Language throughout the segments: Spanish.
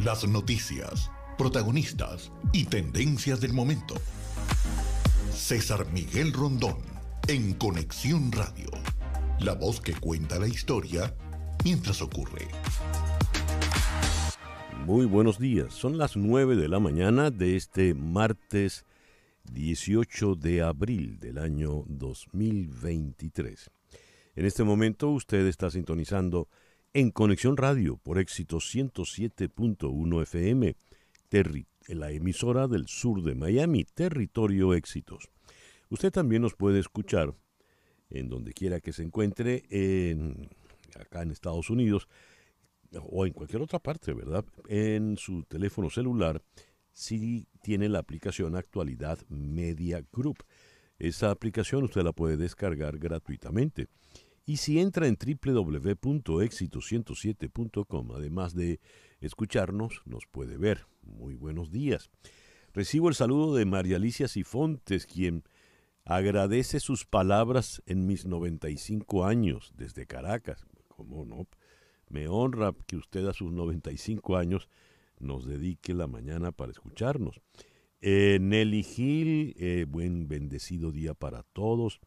Las noticias, protagonistas y tendencias del momento. César Miguel Rondón, en Conexión Radio. La voz que cuenta la historia mientras ocurre. Muy buenos días, son las 9 de la mañana de este martes 18 de abril del año 2023. En este momento usted está sintonizando en Conexión Radio por Éxito 107.1 FM, la emisora del sur de Miami, Territorio Éxitos. Usted también nos puede escuchar en donde quiera que se encuentre, acá en Estados Unidos, o en cualquier otra parte, ¿verdad? En su teléfono celular, si tiene la aplicación Actualidad Media Group. Esa aplicación usted la puede descargar gratuitamente. Y si entra en www.exito107.com, además de escucharnos, nos puede ver. Muy buenos días. Recibo el saludo de María Alicia Sifontes, quien agradece sus palabras en mis 95 años desde Caracas. ¿Cómo no? Me honra que usted a sus 95 años nos dedique la mañana para escucharnos. Nelly Gil, buen bendecido día para todos.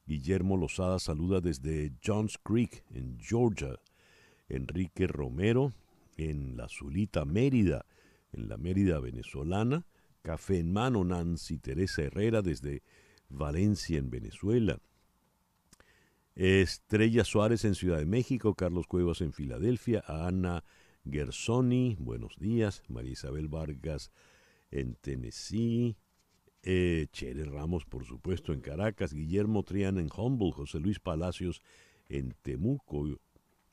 Guillermo Lozada saluda desde Johns Creek, en Georgia. Enrique Romero, en la Zulita, Mérida, en la Mérida venezolana. Café en mano, Nancy Teresa Herrera, desde Valencia, en Venezuela. Estrella Suárez en Ciudad de México, Carlos Cuevas en Filadelfia, Ana Gersoni, buenos días, María Isabel Vargas en Tennessee, Chere Ramos, por supuesto, en Caracas, Guillermo Triana en Humboldt, José Luis Palacios en Temuco,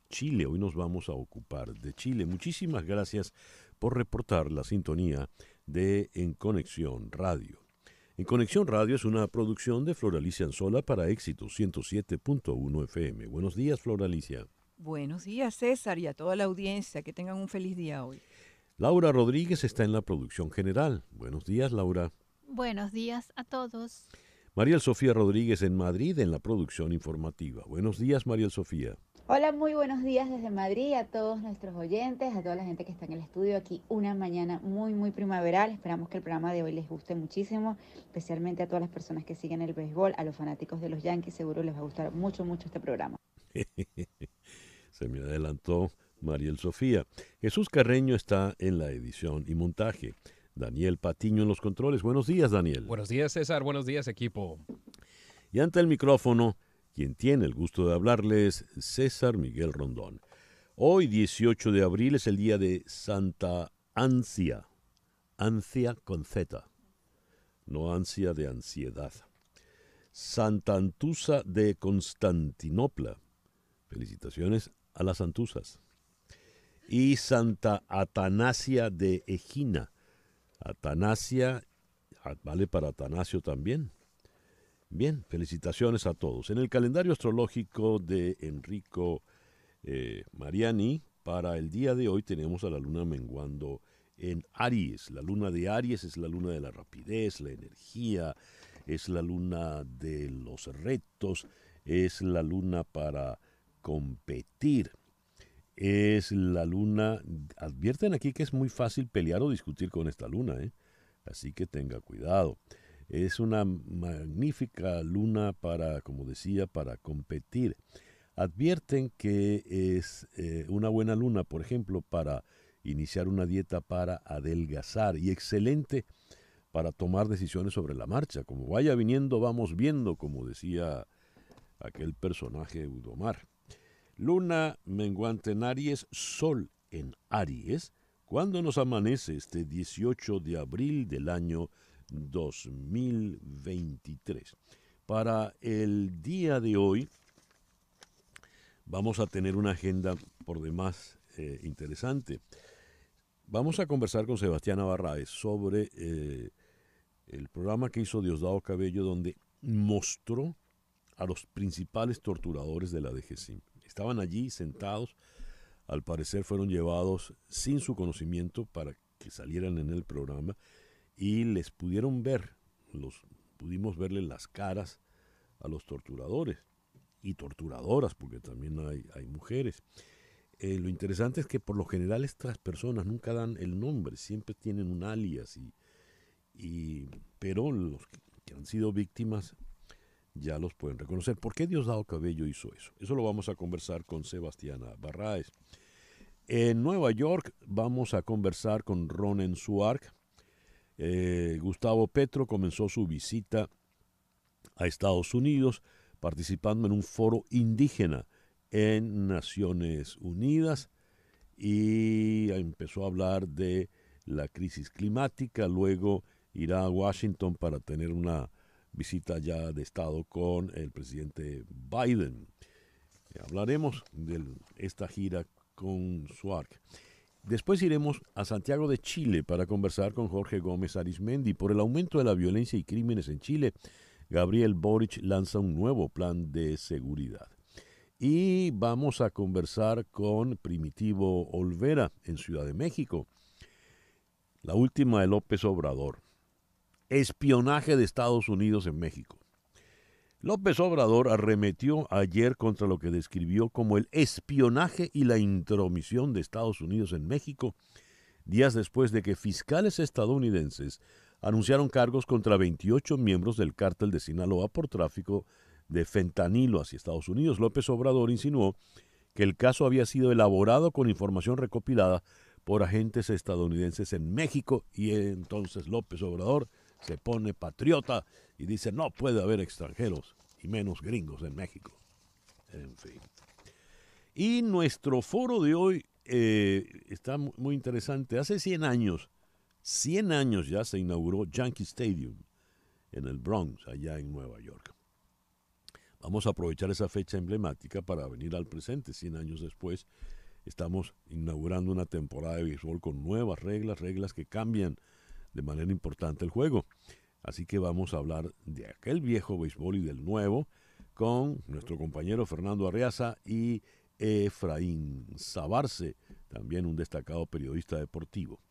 Chile. Hoy nos vamos a ocupar de Chile. Muchísimas gracias por reportar la sintonía de En Conexión Radio. En Conexión Radio es una producción de Floralicia Anzola para Éxito 107.1 FM. Buenos días, Floralicia. Buenos días, César, y a toda la audiencia. Que tengan un feliz día hoy. Laura Rodríguez está en la producción general. Buenos días, Laura. Buenos días a todos. Mariel Sofía Rodríguez en Madrid en la producción informativa. Buenos días, Mariel Sofía. Hola, muy buenos días desde Madrid a todos nuestros oyentes, a toda la gente que está en el estudio. Aquí una mañana muy primaveral. Esperamos que el programa de hoy les guste muchísimo, especialmente a todas las personas que siguen el béisbol, a los fanáticos de los Yankees. Seguro les va a gustar mucho este programa. Se me adelantó Mariel Sofía. Jesús Carreño está en la edición y montaje. Daniel Patiño en los controles. Buenos días, Daniel. Buenos días, César. Buenos días, equipo. Y ante el micrófono, quien tiene el gusto de hablarles, César Miguel Rondón. Hoy, 18 de abril, es el día de Santa Ancia. Ancia con Z, no ansia de ansiedad. Santa Antusa de Constantinopla. Felicitaciones a las Antusas. Y Santa Atanasia de Egina. Atanasia vale para Atanasio también. Bien, felicitaciones a todos. En el calendario astrológico de Enrico Mariani, para el día de hoy tenemos a la luna menguando en Aries. La luna de Aries es la luna de la rapidez, la energía, es la luna de los retos, es la luna para competir. Es la luna, advierten aquí que es muy fácil pelear o discutir con esta luna, así que tenga cuidado. Es una magnífica luna para, como decía, para competir. Advierten que es una buena luna, por ejemplo, para iniciar una dieta para adelgazar y excelente para tomar decisiones sobre la marcha. Como vaya viniendo, vamos viendo, como decía aquel personaje Eudomar. Luna menguante en Aries, Sol en Aries, cuando nos amanece este 18 de abril del año 2023. Para el día de hoy vamos a tener una agenda por demás interesante. Vamos a conversar con Sebastián Navarraez sobre el programa que hizo Diosdado Cabello, donde mostró a los principales torturadores de la DGCIM. Estaban allí sentados, al parecer fueron llevados sin su conocimiento para que salieran en el programa y les pudimos verles las caras a los torturadores y torturadoras, porque también hay mujeres. lo interesante es que por lo general estas personas nunca dan el nombre, siempre tienen un alias, pero los que han sido víctimas ya los pueden reconocer. ¿Por qué Diosdado Cabello hizo eso? Eso lo vamos a conversar con Sebastiana Barraez. En Nueva York vamos a conversar con Ronen Suark. Gustavo Petro comenzó su visita a Estados Unidos participando en un foro indígena en Naciones Unidas y empezó a hablar de la crisis climática. Luego irá a Washington para tener una visita ya de Estado con el presidente Biden. Hablaremos de esta gira con Suark. Después iremos a Santiago de Chile para conversar con Jorge Gómez Arizmendi. Por el aumento de la violencia y crímenes en Chile, Gabriel Boric lanza un nuevo plan de seguridad. Y vamos a conversar con Primitivo Olvera en Ciudad de México. La última de López Obrador. Espionaje de Estados Unidos en México. López Obrador arremetió ayer contra lo que describió como el espionaje y la intromisión de Estados Unidos en México, días después de que fiscales estadounidenses anunciaron cargos contra 28 miembros del cártel de Sinaloa por tráfico de fentanilo hacia Estados Unidos. López Obrador insinuó que el caso había sido elaborado con información recopilada por agentes estadounidenses en México, y entonces López Obrador se pone patriota y dice no puede haber extranjeros y menos gringos en México. En fin. Y nuestro foro de hoy está muy interesante. Hace 100 años ya se inauguró Yankee Stadium en el Bronx, allá en Nueva York. Vamos a aprovechar esa fecha emblemática para venir al presente. 100 años después estamos inaugurando una temporada de béisbol con nuevas reglas que cambian de manera importante el juego. Así que vamos a hablar de aquel viejo béisbol y del nuevo con nuestro compañero Fernando Arriaza y Efraín Sabarce, también un destacado periodista deportivo.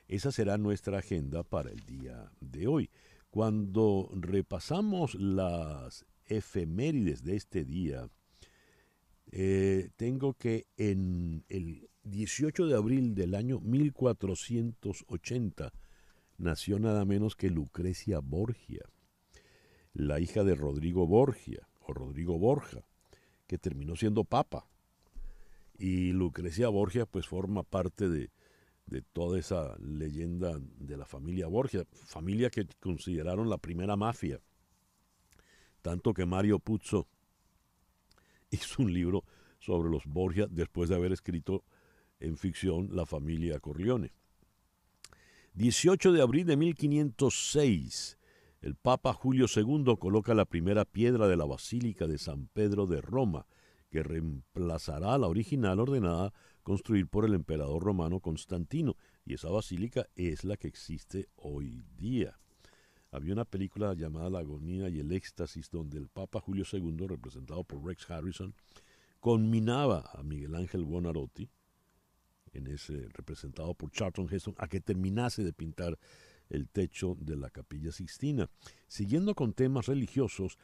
Esa será nuestra agenda para el día de hoy. Cuando repasamos las efemérides de este día, tengo que en el 18 de abril del año 1480 nació nada menos que Lucrecia Borgia, la hija de Rodrigo Borgia, o Rodrigo Borja, que terminó siendo papa. Y Lucrecia Borgia pues forma parte de toda esa leyenda de la familia Borgia, familia que consideraron la primera mafia, tanto que Mario Puzo hizo un libro sobre los Borgia después de haber escrito en ficción La familia Corleone. 18 de abril de 1506, el Papa Julio II coloca la primera piedra de la Basílica de San Pedro de Roma, que reemplazará a la original ordenada construir por el emperador romano Constantino, y esa basílica es la que existe hoy día. Había una película llamada La agonía y el éxtasis, donde el Papa Julio II, representado por Rex Harrison, conminaba a Miguel Ángel Buonarroti, representado por Charlton Heston, a que terminase de pintar el techo de la Capilla Sixtina. Siguiendo con temas religiosos,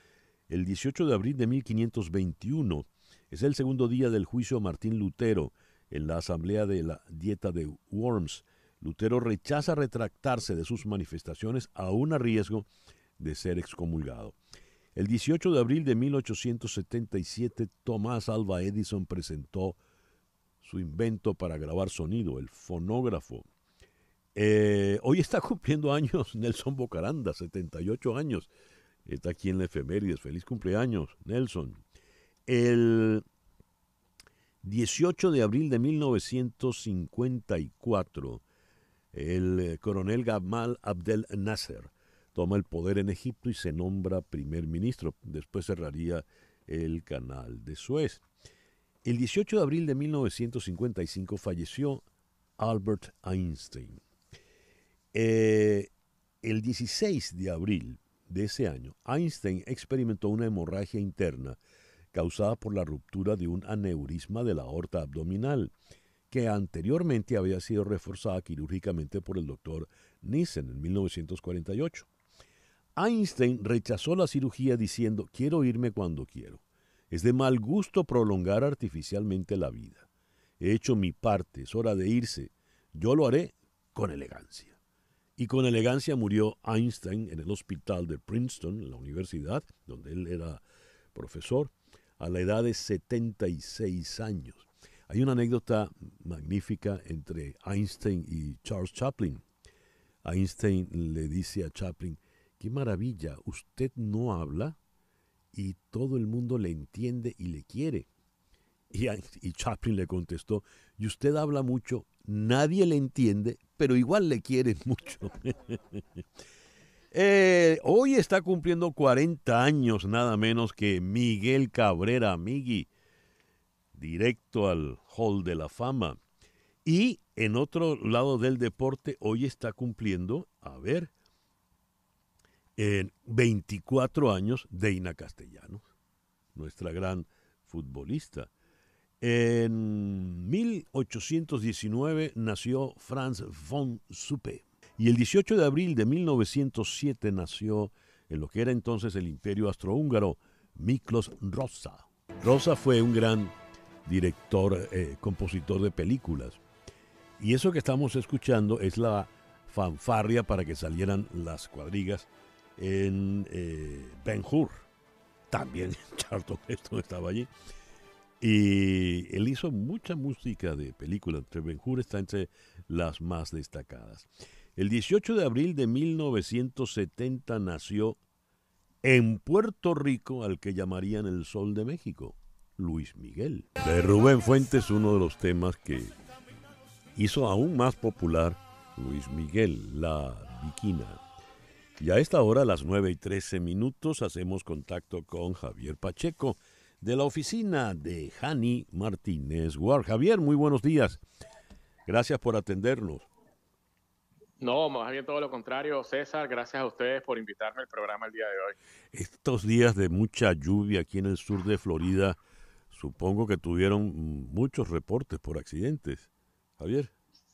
el 18 de abril de 1521 es el segundo día del juicio a Martín Lutero en la asamblea de la Dieta de Worms. Lutero rechaza retractarse de sus manifestaciones aún a riesgo de ser excomulgado. El 18 de abril de 1877, Thomas Alva Edison presentó su invento para grabar sonido, el fonógrafo. Hoy está cumpliendo años Nelson Bocaranda, 78 años. Está aquí en la efemérides. Feliz cumpleaños, Nelson. El 18 de abril de 1954, el coronel Gamal Abdel Nasser toma el poder en Egipto y se nombra primer ministro. Después cerraría el canal de Suez. El 18 de abril de 1955 falleció Albert Einstein. El 16 de abril de ese año, Einstein experimentó una hemorragia interna causada por la ruptura de un aneurisma de la aorta abdominal, que anteriormente había sido reforzada quirúrgicamente por el doctor Nissen en 1948. Einstein rechazó la cirugía diciendo: quiero irme cuando quiero. Es de mal gusto prolongar artificialmente la vida. he hecho mi parte, es hora de irse. Yo lo haré con elegancia. Y con elegancia murió Einstein en el hospital de Princeton, en la universidad, donde él era profesor, a la edad de 76 años. Hay una anécdota magnífica entre Einstein y Charles Chaplin. Einstein le dice a Chaplin, qué maravilla, usted no habla y todo el mundo le entiende y le quiere. Y Chaplin le contestó, y usted habla mucho, nadie le entiende, pero igual le quieren mucho. Hoy está cumpliendo 40 años nada menos que Miguel Cabrera, Migui, directo al Hall de la Fama. Y en otro lado del deporte, hoy está cumpliendo, 24 años Deina Castellanos, nuestra gran futbolista. En 1819 nació Franz von Suppe y el 18 de abril de 1907 nació en lo que era entonces el Imperio Austrohúngaro Miklos Rozsa. Rozsa fue un gran director, compositor de películas. Y eso que estamos escuchando es la fanfarria para que salieran las cuadrigas en Ben-Hur. También Charlton Heston estaba allí. Y él hizo mucha música de películas. Ben-Hur está entre las más destacadas. El 18 de abril de 1970 nació en Puerto Rico al que llamarían el Sol de México, Luis Miguel. De Rubén Fuentes, uno de los temas que hizo aún más popular Luis Miguel, La Bikina. Y a esta hora, a las 9:13, hacemos contacto con Javier Pacheco, de la oficina de Hani Martínez Ward. Javier, muy buenos días. Gracias por atendernos. No, más bien todo lo contrario, César. Gracias a ustedes por invitarme al programa el día de hoy. Estos días de mucha lluvia aquí en el sur de Florida, supongo que tuvieron muchos reportes por accidentes. Javier.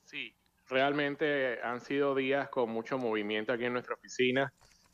Sí, realmente han sido días con mucho movimiento aquí en nuestra oficina.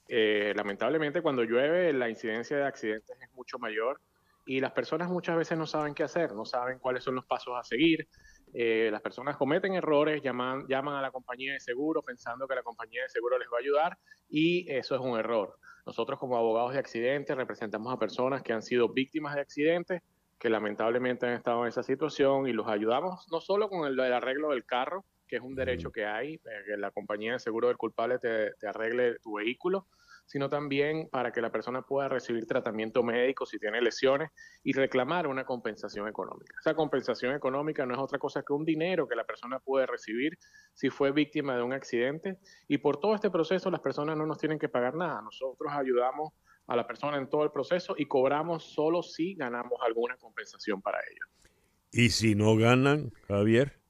Lamentablemente, cuando llueve, la incidencia de accidentes es mucho mayor. Y las personas muchas veces no saben qué hacer, no saben cuáles son los pasos a seguir. Las personas cometen errores, llaman a la compañía de seguro pensando que la compañía de seguro les va a ayudar y eso es un error. Nosotros como abogados de accidentes representamos a personas que han sido víctimas de accidentes, que lamentablemente han estado en esa situación y los ayudamos no solo con el arreglo del carro, que es un derecho que hay, que la compañía de seguro del culpable te arregle tu vehículo, sino también para que la persona pueda recibir tratamiento médico si tiene lesiones y reclamar una compensación económica. Esa compensación económica no es otra cosa que un dinero que la persona puede recibir si fue víctima de un accidente y por todo este proceso las personas no nos tienen que pagar nada. Nosotros ayudamos a la persona en todo el proceso y cobramos solo si ganamos alguna compensación para ellos. ¿Y si no ganan, Javier?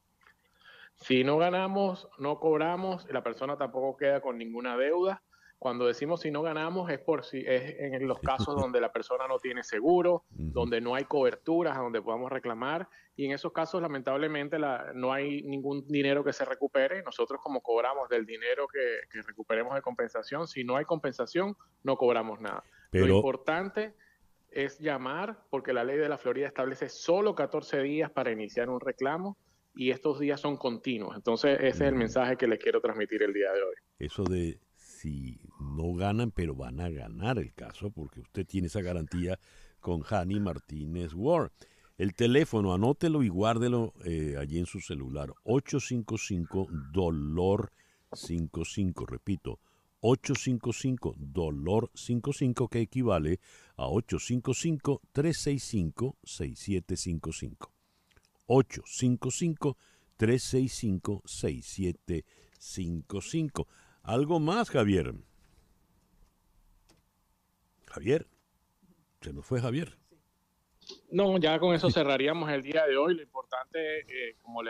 Si no ganamos, no cobramos, la persona tampoco queda con ninguna deuda. Cuando decimos si no ganamos es en los casos donde la persona no tiene seguro, donde no hay coberturas a donde podamos reclamar y en esos casos lamentablemente no hay ningún dinero que se recupere. Nosotros como cobramos del dinero que recuperemos de compensación, si no hay compensación no cobramos nada. Lo importante es llamar porque la ley de la Florida establece solo 14 días para iniciar un reclamo y estos días son continuos. Entonces ese es el mensaje que les quiero transmitir el día de hoy. Eso de si no ganan, pero van a ganar el caso, porque usted tiene esa garantía con Hani Martínez Ward. El teléfono, anótelo y guárdelo allí en su celular. 855-DOLOR55. Repito, 855-DOLOR55, que equivale a 855-365-6755. 855-365-6755. ¿Algo más, Javier? Javier. Se nos fue Javier. No, ya con eso cerraríamos el día de hoy. Lo importante, como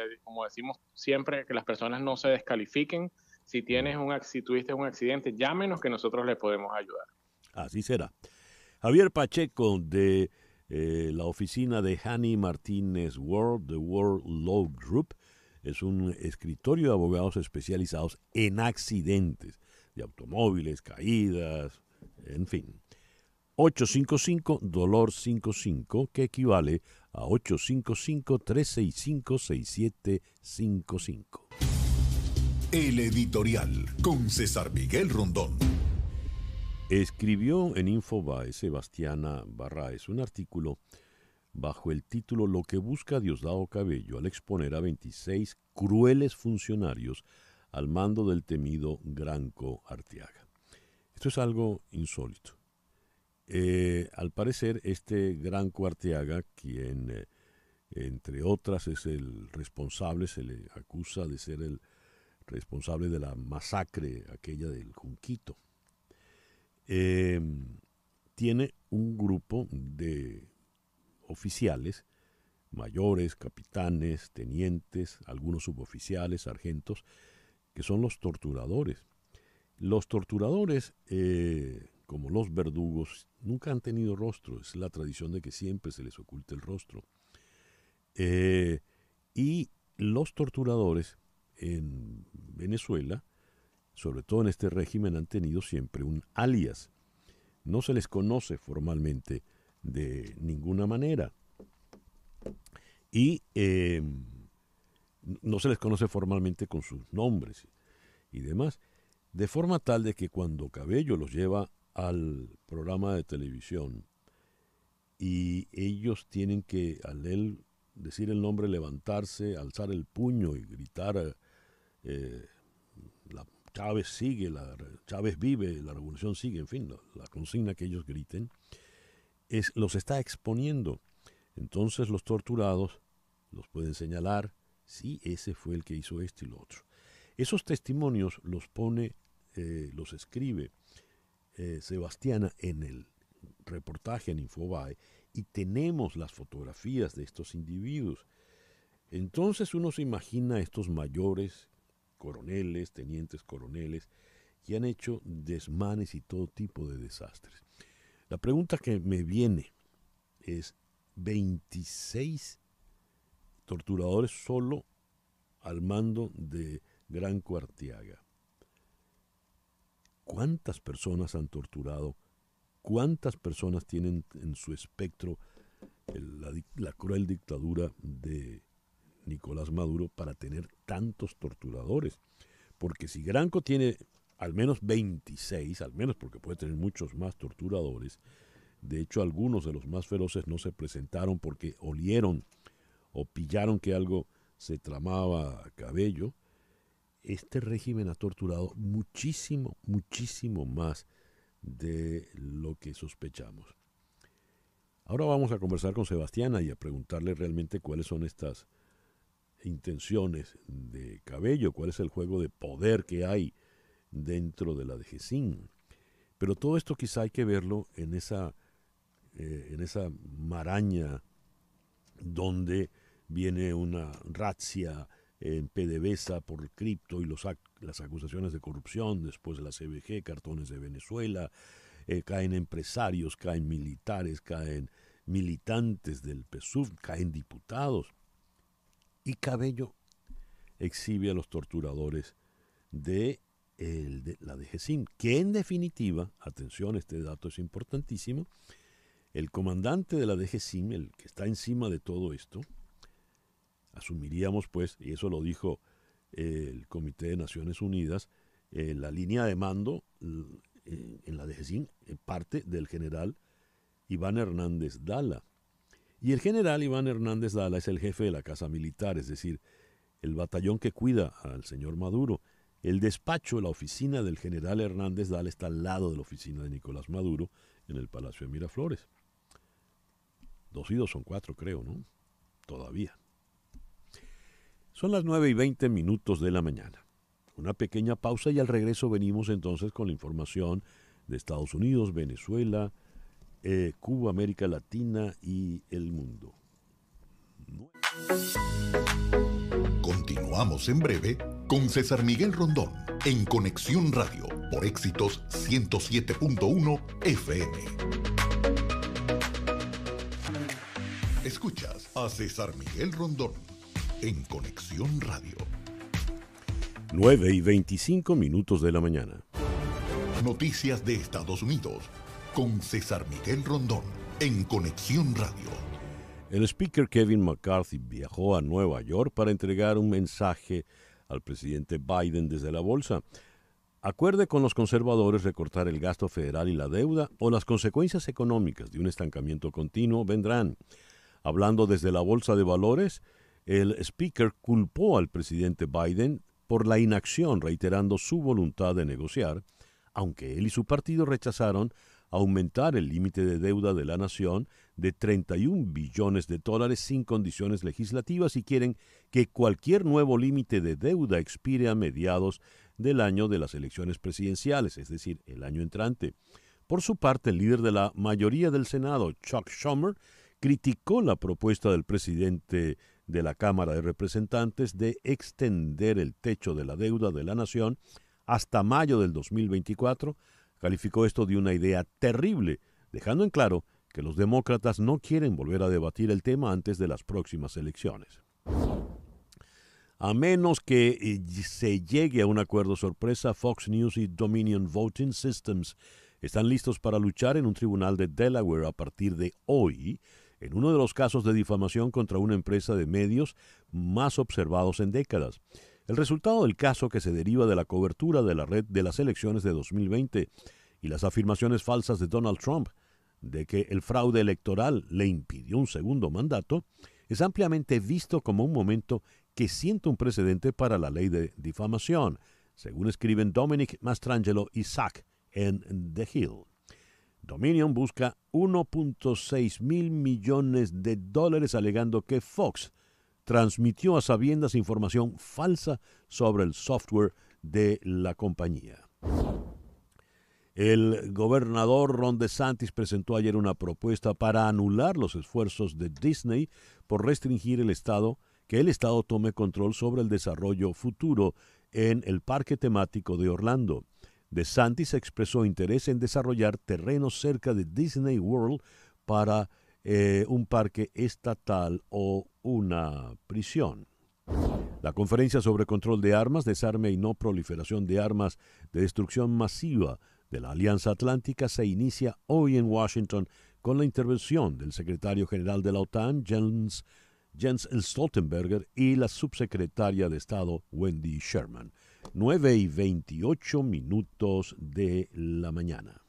decimos siempre, que las personas no se descalifiquen. Si tuviste un accidente, llámenos que nosotros les podemos ayudar. Así será. Javier Pacheco de la oficina de Hani Martínez Ward, The World Law Group, es un escritorio de abogados especializados en accidentes de automóviles, caídas, en fin. 855-DOLOR-55, que equivale a 855-365-6755. El editorial con César Miguel Rondón. Escribió en Infobae Sebastiana Barraez un artículo bajo el título Lo que busca Diosdado Cabello al exponer a 26 crueles funcionarios al mando del temido Granco Arteaga. Esto es algo insólito. Al parecer, este Granco Arteaga, quien entre otras es el responsable, se le acusa de ser el responsable de la masacre aquella del Junquito, tiene un grupo de oficiales, mayores, capitanes, tenientes, algunos suboficiales, sargentos, que son los torturadores. Los torturadores, como los verdugos, nunca han tenido rostro. Es la tradición de que siempre se les oculte el rostro. Y los torturadores en Venezuela, sobre todo en este régimen, han tenido siempre un alias. No se les conoce formalmente de ninguna manera. Y no se les conoce formalmente con sus nombres y demás. De forma tal de que cuando Cabello los lleva al programa de televisión y ellos tienen que, al él decir el nombre, levantarse, alzar el puño y gritar Chávez sigue, Chávez vive, la revolución sigue, en fin, la consigna que ellos griten, los está exponiendo. Entonces los torturados los pueden señalar, sí, ese fue el que hizo esto y lo otro. Esos testimonios los pone, los escribe Sebastiana en el reportaje en Infobae, y tenemos las fotografías de estos individuos. Entonces uno se imagina a estos mayores, coroneles, tenientes coroneles, que han hecho desmanes y todo tipo de desastres. La pregunta que me viene es, 26 torturadores solo al mando de Granco Arteaga. ¿Cuántas personas han torturado? ¿Cuántas personas tienen en su espectro la cruel dictadura de Nicolás Maduro para tener tantos torturadores? Porque si Granco tiene al menos 26, al menos porque puede tener muchos más torturadores, de hecho algunos de los más feroces no se presentaron porque olieron o pillaron que algo se tramaba a Cabello, este régimen ha torturado muchísimo, muchísimo más de lo que sospechamos. Ahora vamos a conversar con Sebastiana y a preguntarle realmente cuáles son estas intenciones de Cabello, cuál es el juego de poder que hay dentro de la DGCIN. Pero todo esto quizá hay que verlo en esa maraña donde viene una razzia en PDVSA por cripto y las acusaciones de corrupción, después de la CBG, cartones de Venezuela, caen empresarios, caen militares, caen militantes del PSUV, caen diputados. Y Cabello exhibe a los torturadores de la DGCIN, que en definitiva, atención, este dato es importantísimo, el comandante de la DGCIN, el que está encima de todo esto, asumiríamos pues, y eso lo dijo el Comité de Naciones Unidas, la línea de mando en la DGCIN parte del general Iván Hernández Dala. Y el general Iván Hernández Dala es el jefe de la Casa Militar, es decir, el batallón que cuida al señor Maduro. El despacho, la oficina del general Hernández Dala está al lado de la oficina de Nicolás Maduro en el Palacio de Miraflores. 2 y 2 son 4, creo, ¿no? Todavía. Son las 9:20 de la mañana. Una pequeña pausa y al regreso venimos entonces con la información de Estados Unidos, Venezuela, Cuba, América Latina y el mundo. Continuamos en breve con César Miguel Rondón en Conexión Radio por Éxitos 107.1 FM. Escuchas a César Miguel Rondón en Conexión Radio. 9:25 de la mañana. Noticias de Estados Unidos. con César Miguel Rondón en Conexión Radio. El speaker Kevin McCarthy viajó a Nueva York para entregar un mensaje al presidente Biden desde la bolsa. Acuerde con los conservadores recortar el gasto federal y la deuda, o las consecuencias económicas de un estancamiento continuo vendrán. Hablando desde la bolsa de valores, el speaker culpó al presidente Biden por la inacción, reiterando su voluntad de negociar, aunque él y su partido rechazaron aumentar el límite de deuda de la nación de 31 billones de dólares sin condiciones legislativas y quieren que cualquier nuevo límite de deuda expire a mediados del año de las elecciones presidenciales, es decir, el año entrante. Por su parte, el líder de la mayoría del Senado, Chuck Schumer, criticó la propuesta del presidente de la Cámara de Representantes de extender el techo de la deuda de la nación hasta mayo del 2024, calificó esto de una idea terrible, dejando en claro que los demócratas no quieren volver a debatir el tema antes de las próximas elecciones. A menos que se llegue a un acuerdo sorpresa, Fox News y Dominion Voting Systems están listos para luchar en un tribunal de Delaware a partir de hoy, en uno de los casos de difamación contra una empresa de medios más observados en décadas. El resultado del caso, que se deriva de la cobertura de la red de las elecciones de 2020 y las afirmaciones falsas de Donald Trump de que el fraude electoral le impidió un segundo mandato, es ampliamente visto como un momento que sienta un precedente para la ley de difamación, según escriben Dominic Mastrangelo y Zach en The Hill. Dominion busca 1.6 mil millones de dólares alegando que Fox transmitió a sabiendas información falsa sobre el software de la compañía. El gobernador Ron DeSantis presentó ayer una propuesta para anular los esfuerzos de Disney por restringir que el Estado tome control sobre el desarrollo futuro en el parque temático de Orlando. DeSantis expresó interés en desarrollar terrenos cerca de Disney World para un parque estatal o una prisión. La conferencia sobre control de armas, desarme y no proliferación de armas de destrucción masiva de la Alianza Atlántica se inicia hoy en Washington con la intervención del secretario general de la OTAN, Jens Stoltenberg, y la subsecretaria de Estado, Wendy Sherman. 9:28 de la mañana.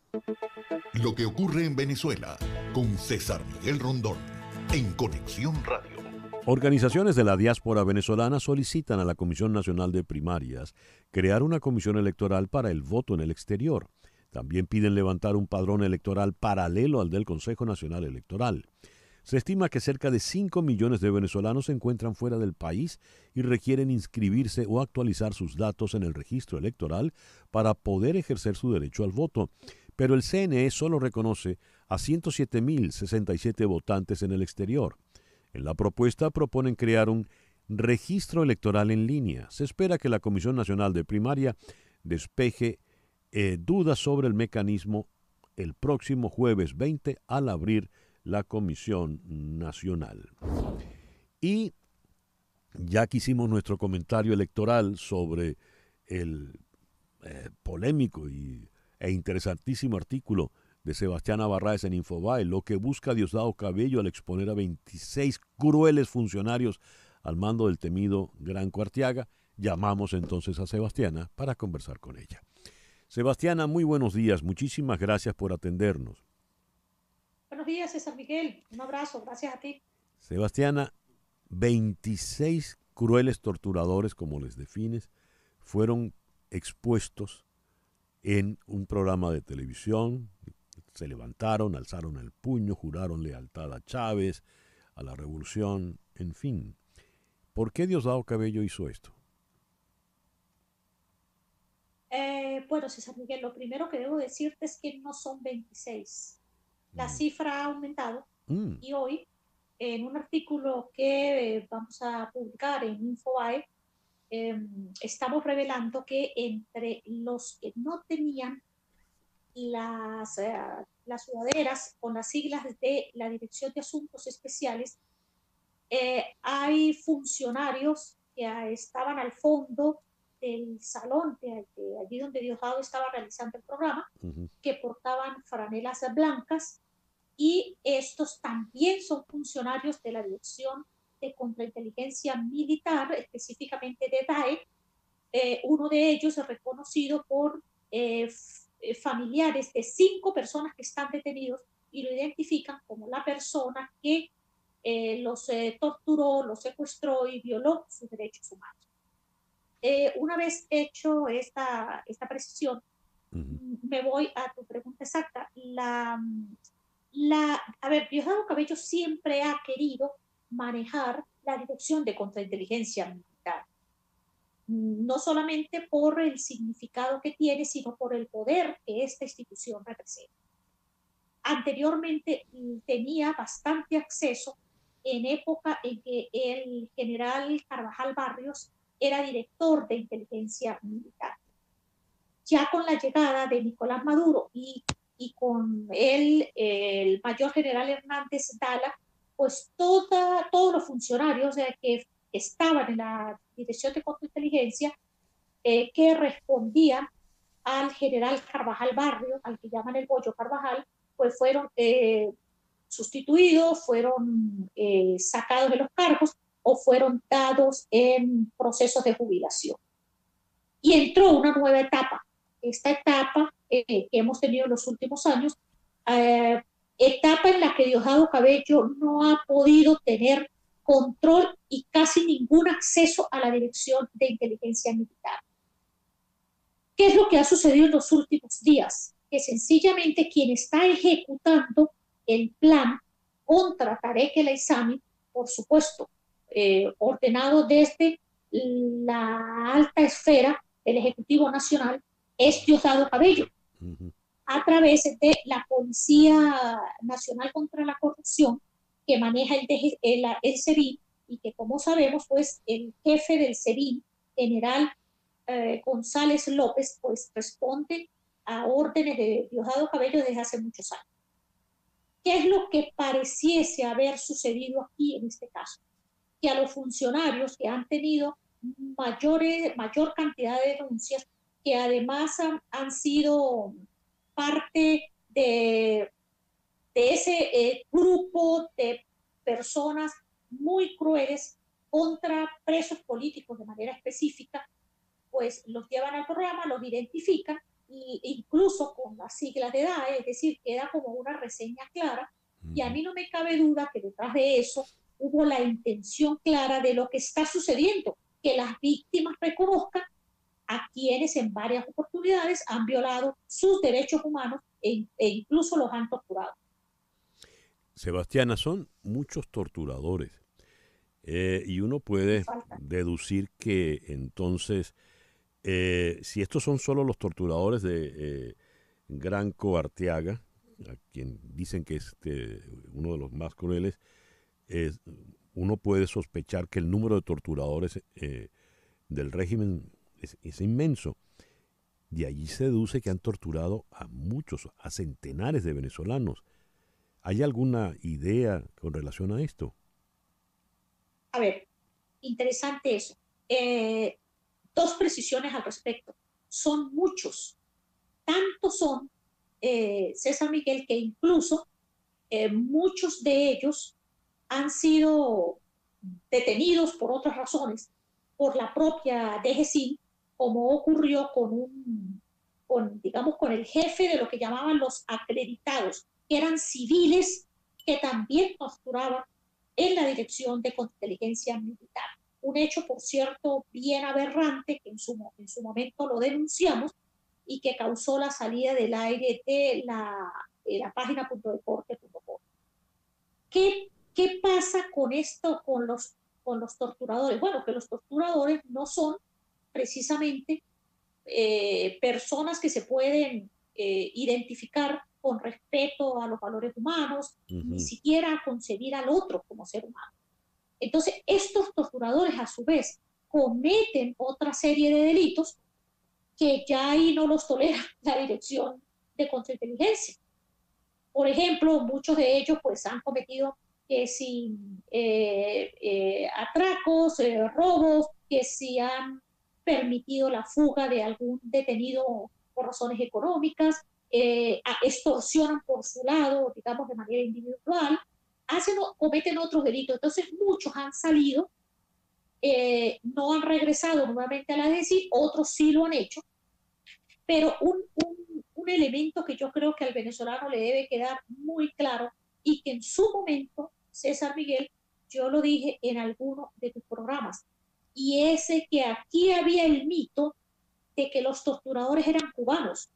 Lo que ocurre en Venezuela con César Miguel Rondón en Conexión Radio. Organizaciones de la diáspora venezolana solicitan a la Comisión Nacional de Primarias crear una comisión electoral para el voto en el exterior. También piden levantar un padrón electoral paralelo al del Consejo Nacional Electoral. Se estima que cerca de 5 millones de venezolanos se encuentran fuera del país y requieren inscribirse o actualizar sus datos en el registro electoral para poder ejercer su derecho al voto. Pero el CNE solo reconoce a 107.067 votantes en el exterior. En la propuesta proponen crear un registro electoral en línea. Se espera que la Comisión Nacional de Primaria despeje dudas sobre el mecanismo el próximo jueves 20 al abrir la Comisión Nacional. Y ya que hicimos nuestro comentario electoral sobre el polémico e interesantísimo artículo de Sebastiana Barraez en Infobae, lo que busca Diosdado Cabello al exponer a 26 crueles funcionarios al mando del temido Gran Cuartiaga, llamamos entonces a Sebastiana para conversar con ella. Sebastiana, muy buenos días. Muchísimas gracias por atendernos. Buenos días, César Miguel. Un abrazo. Gracias a ti. Sebastiana, 26 crueles torturadores, como les defines, fueron expuestos en un programa de televisión. Se levantaron, alzaron el puño, juraron lealtad a Chávez, a la revolución, en fin. ¿Por qué Diosdado Cabello hizo esto? Bueno, César Miguel, lo primero que debo decirte es que no son 26. La cifra ha aumentado y hoy, en un artículo que vamos a publicar en Infobae, estamos revelando que entre los que no tenían las sudaderas con las siglas de la Dirección de Asuntos Especiales, hay funcionarios que estaban al fondo del salón de allí donde Diosdado estaba realizando el programa, que portaban franelas blancas, y estos también son funcionarios de la Dirección de Contrainteligencia Militar, específicamente de DAE. Uno de ellos es reconocido por familiares de 5 personas que están detenidos y lo identifican como la persona que los torturó, los secuestró y violó sus derechos humanos. Una vez hecho esta precisión, me voy a tu pregunta exacta. A ver, Diosdado Cabello siempre ha querido manejar la Dirección de Contrainteligencia Militar, no solamente por el significado que tiene, sino por el poder que esta institución representa. Anteriormente tenía bastante acceso en época en que el general Carvajal Barrios era director de inteligencia militar. Ya con la llegada de Nicolás Maduro y con él, el mayor general Hernández Dala, pues todos los funcionarios que estaban en la Dirección de Contrainteligencia, que respondían al general Carvajal Barrios, al que llaman el Bollo Carvajal, pues fueron sustituidos, fueron sacados de los cargos o fueron dados en procesos de jubilación. Y entró una nueva etapa. Esta etapa que hemos tenido en los últimos años, etapa en la que Diosdado Cabello no ha podido tener control y casi ningún acceso a la Dirección de Inteligencia Militar. ¿Qué es lo que ha sucedido en los últimos días? Que sencillamente quien está ejecutando el plan contra Tarek El Aissami, por supuesto, ordenado desde la alta esfera del Ejecutivo Nacional, es Diosdado Cabello, a través de la Policía Nacional contra la Corrupción, que maneja el SEBIN, y que, como sabemos, pues el jefe del SEBIN, general González López, pues responde a órdenes de Diosdado Cabello desde hace muchos años. ¿Qué es lo que pareciese haber sucedido aquí en este caso? Que a los funcionarios que han tenido mayor cantidad de denuncias, que además han sido parte de ese grupo de personas muy crueles contra presos políticos de manera específica, pues los llevan al programa, los identifican, e incluso con las siglas de DAE, es decir, queda como una reseña clara, y a mí no me cabe duda que detrás de eso hubo la intención clara de lo que está sucediendo, que las víctimas reconozcan a quienes en varias oportunidades han violado sus derechos humanos e incluso los han torturado. Sebastiana, son muchos torturadores y uno puede deducir que entonces, si estos son solo los torturadores de Granco Arteaga, a quien dicen que es uno de los más crueles, uno puede sospechar que el número de torturadores del régimen es inmenso. De allí se deduce que han torturado a muchos, a centenares de venezolanos. ¿Hay alguna idea con relación a esto? A ver, interesante eso. 2 precisiones al respecto. Son muchos. Tantos son, César Miguel, que incluso muchos de ellos han sido detenidos por otras razones, por la propia DGCIN, como ocurrió con el jefe de lo que llamaban los acreditados, que eran civiles que también torturaban en la Dirección de Contrainteligencia Militar. Un hecho, por cierto, bien aberrante, que en su momento lo denunciamos y que causó la salida del aire de la página .deporte.com. ¿Qué pasa con esto, con los torturadores? Bueno, que los torturadores no son precisamente personas que se pueden identificar con respeto a los valores humanos, ni siquiera concebir al otro como ser humano. Entonces, estos torturadores, a su vez, cometen otra serie de delitos que ya ahí no los tolera la Dirección de Contrainteligencia. Por ejemplo, muchos de ellos pues han cometido que si atracos, robos, que si han permitido la fuga de algún detenido por razones económicas, extorsionan por su lado, digamos, de manera individual, cometen otros delitos. Entonces muchos han salido, no han regresado nuevamente a la DECI, otros sí lo han hecho, pero un elemento que yo creo que al venezolano le debe quedar muy claro y que en su momento, César Miguel, yo lo dije en alguno de tus programas, y ese que aquí había el mito de que los torturadores eran cubanos.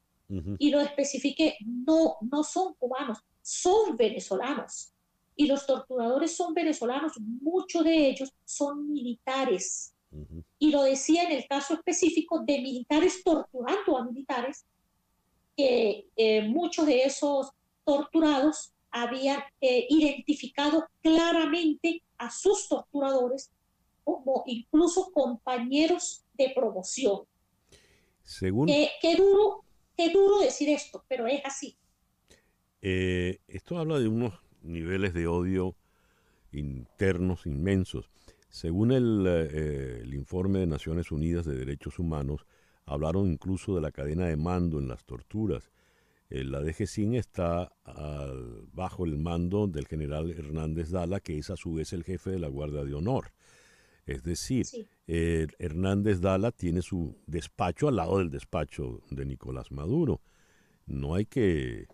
Y lo especifiqué, no son cubanos, son venezolanos. Y los torturadores son venezolanos, muchos de ellos son militares. Y lo decía en el caso específico de militares torturando a militares, que muchos de esos torturados habían identificado claramente a sus torturadores como incluso compañeros de promoción. Según... Qué duro decir esto, pero es así. Esto habla de unos niveles de odio internos inmensos. Según el informe de Naciones Unidas de Derechos Humanos, hablaron incluso de la cadena de mando en las torturas. La DGCIN está bajo el mando del general Hernández Dala, que es a su vez el jefe de la Guardia de Honor. Es decir, sí. Hernández Dala tiene su despacho al lado del despacho de Nicolás Maduro. No hay que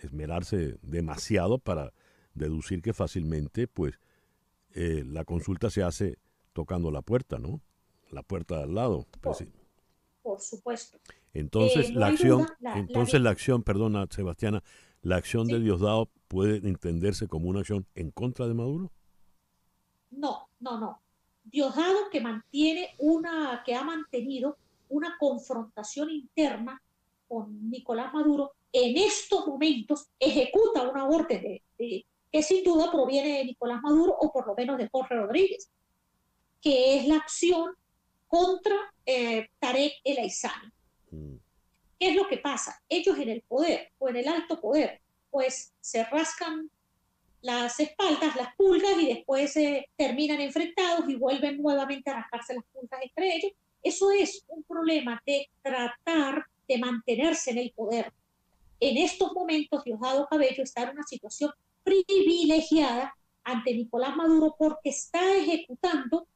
esmerarse demasiado para deducir que fácilmente pues la consulta se hace tocando la puerta, ¿no? La puerta de al lado. Por supuesto. Entonces la acción, perdona Sebastiana, la acción de Diosdado puede entenderse como una acción en contra de Maduro. No. Diosdado que ha mantenido una confrontación interna con Nicolás Maduro, en estos momentos ejecuta una orden que sin duda proviene de Nicolás Maduro o por lo menos de Jorge Rodríguez, que es la acción contra Tarek El Aissami. ¿Qué es lo que pasa? Ellos en el poder o en el alto poder, pues se rascan las espaldas, las pulgas, y después terminan enfrentados y vuelven nuevamente a rascarse las pulgas entre ellos. Eso es un problema de tratar de mantenerse en el poder. En estos momentos, Diosdado Cabello está en una situación privilegiada ante Nicolás Maduro porque está ejecutando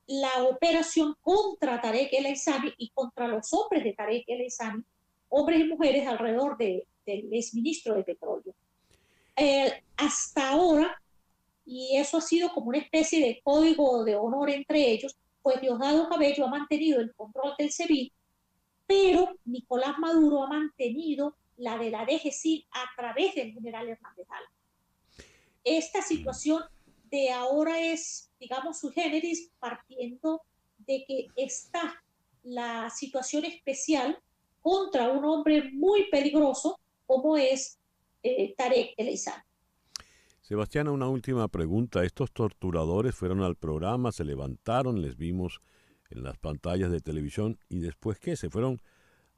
la operación contra Tarek El Aissami y contra los hombres de Tarek El Aissami, hombres y mujeres alrededor del exministro de Petróleo. Hasta ahora, y eso ha sido como una especie de código de honor entre ellos, pues Diosdado Cabello ha mantenido el control del SEBIN, pero Nicolás Maduro ha mantenido la de la DGCIN a través del general Hernández Dala. Esta situación de ahora es, digamos, sui generis, partiendo de que está la situación especial contra un hombre muy peligroso como es Tarek El Aissami. Sebastiana, una última pregunta. Estos torturadores fueron al programa, se levantaron, les vimos en las pantallas de televisión, y después ¿qué? ¿Se fueron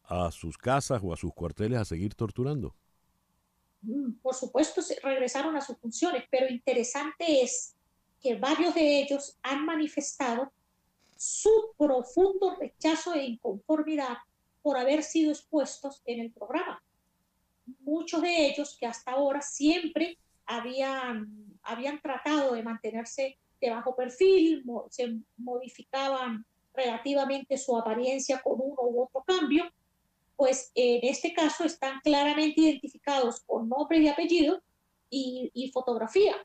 a sus casas o a sus cuarteles a seguir torturando? Por supuesto, regresaron a sus funciones, pero interesante es que varios de ellos han manifestado su profundo rechazo e inconformidad por haber sido expuestos en el programa. Muchos de ellos que hasta ahora siempre habían tratado de mantenerse de bajo perfil, se modificaban relativamente su apariencia con uno u otro cambio, pues en este caso están claramente identificados con nombre y apellido y fotografía.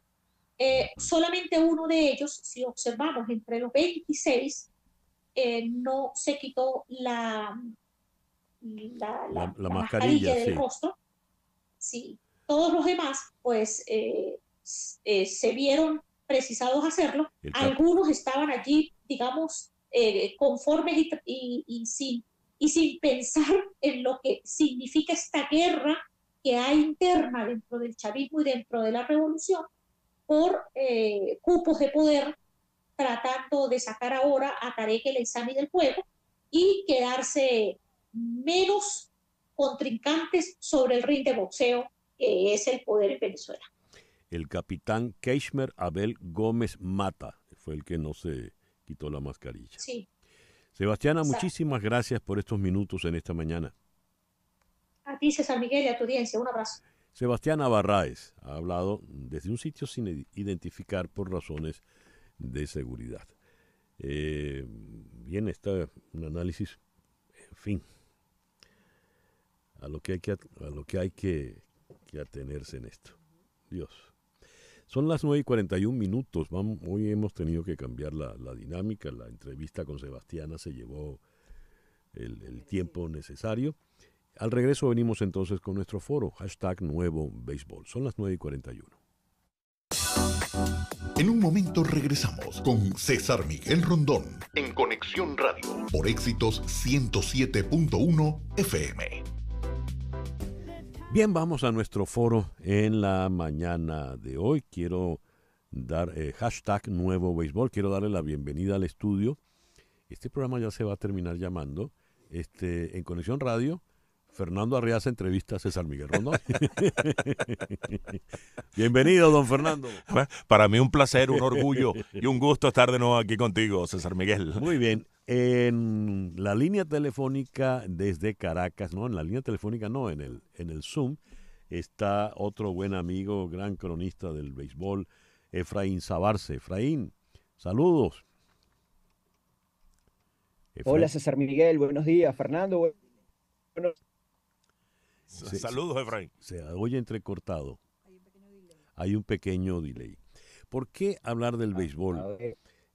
Solamente uno de ellos, si observamos entre los 26, no se quitó la mascarilla del rostro. Sí. Todos los demás, pues, se vieron precisados a hacerlo. Algunos estaban allí, digamos, conformes y sin pensar en lo que significa esta guerra que hay interna dentro del chavismo y dentro de la revolución por cupos de poder, tratando de sacar ahora a Tarek El Aissami del juego y quedarse menos contrincantes sobre el ring de boxeo que es el poder en Venezuela. El capitán Keishmer Abel Gómez Mata fue el que no se quitó la mascarilla. Sí. Sebastiana, muchísimas gracias por estos minutos en esta mañana. A ti, César Miguel, y a tu audiencia, un abrazo. Sebastiana Barraez ha hablado desde un sitio sin identificar por razones de seguridad. Bien, está un análisis, en fin, a lo que hay que atenerse en esto. Dios. Son las 9:41. Hoy hemos tenido que cambiar la dinámica. La entrevista con Sebastiana se llevó el tiempo necesario. Al regreso venimos entonces con nuestro foro, #NuevoBéisbol. Son las 9:41. En un momento regresamos con César Miguel Rondón en Conexión Radio por Éxitos 107.1 FM. Bien, vamos a nuestro foro en la mañana de hoy. Quiero dar #NuevoBéisbol. Quiero darle la bienvenida al estudio. Este programa ya se va a terminar llamando en Conexión Radio. Fernando Arriaza entrevista a César Miguel Rondón. Bienvenido, don Fernando. Para mí un placer, un orgullo y un gusto estar de nuevo aquí contigo, César Miguel. Muy bien. En la línea telefónica desde Caracas, no, en la línea telefónica no, en el Zoom, está otro buen amigo, gran cronista del béisbol, Efraín Sabarce. Efraín, saludos. Hola, César Miguel, buenos días. Fernando, saludos, Efraín. Se oye entrecortado. Hay un pequeño delay. ¿Por qué hablar del béisbol?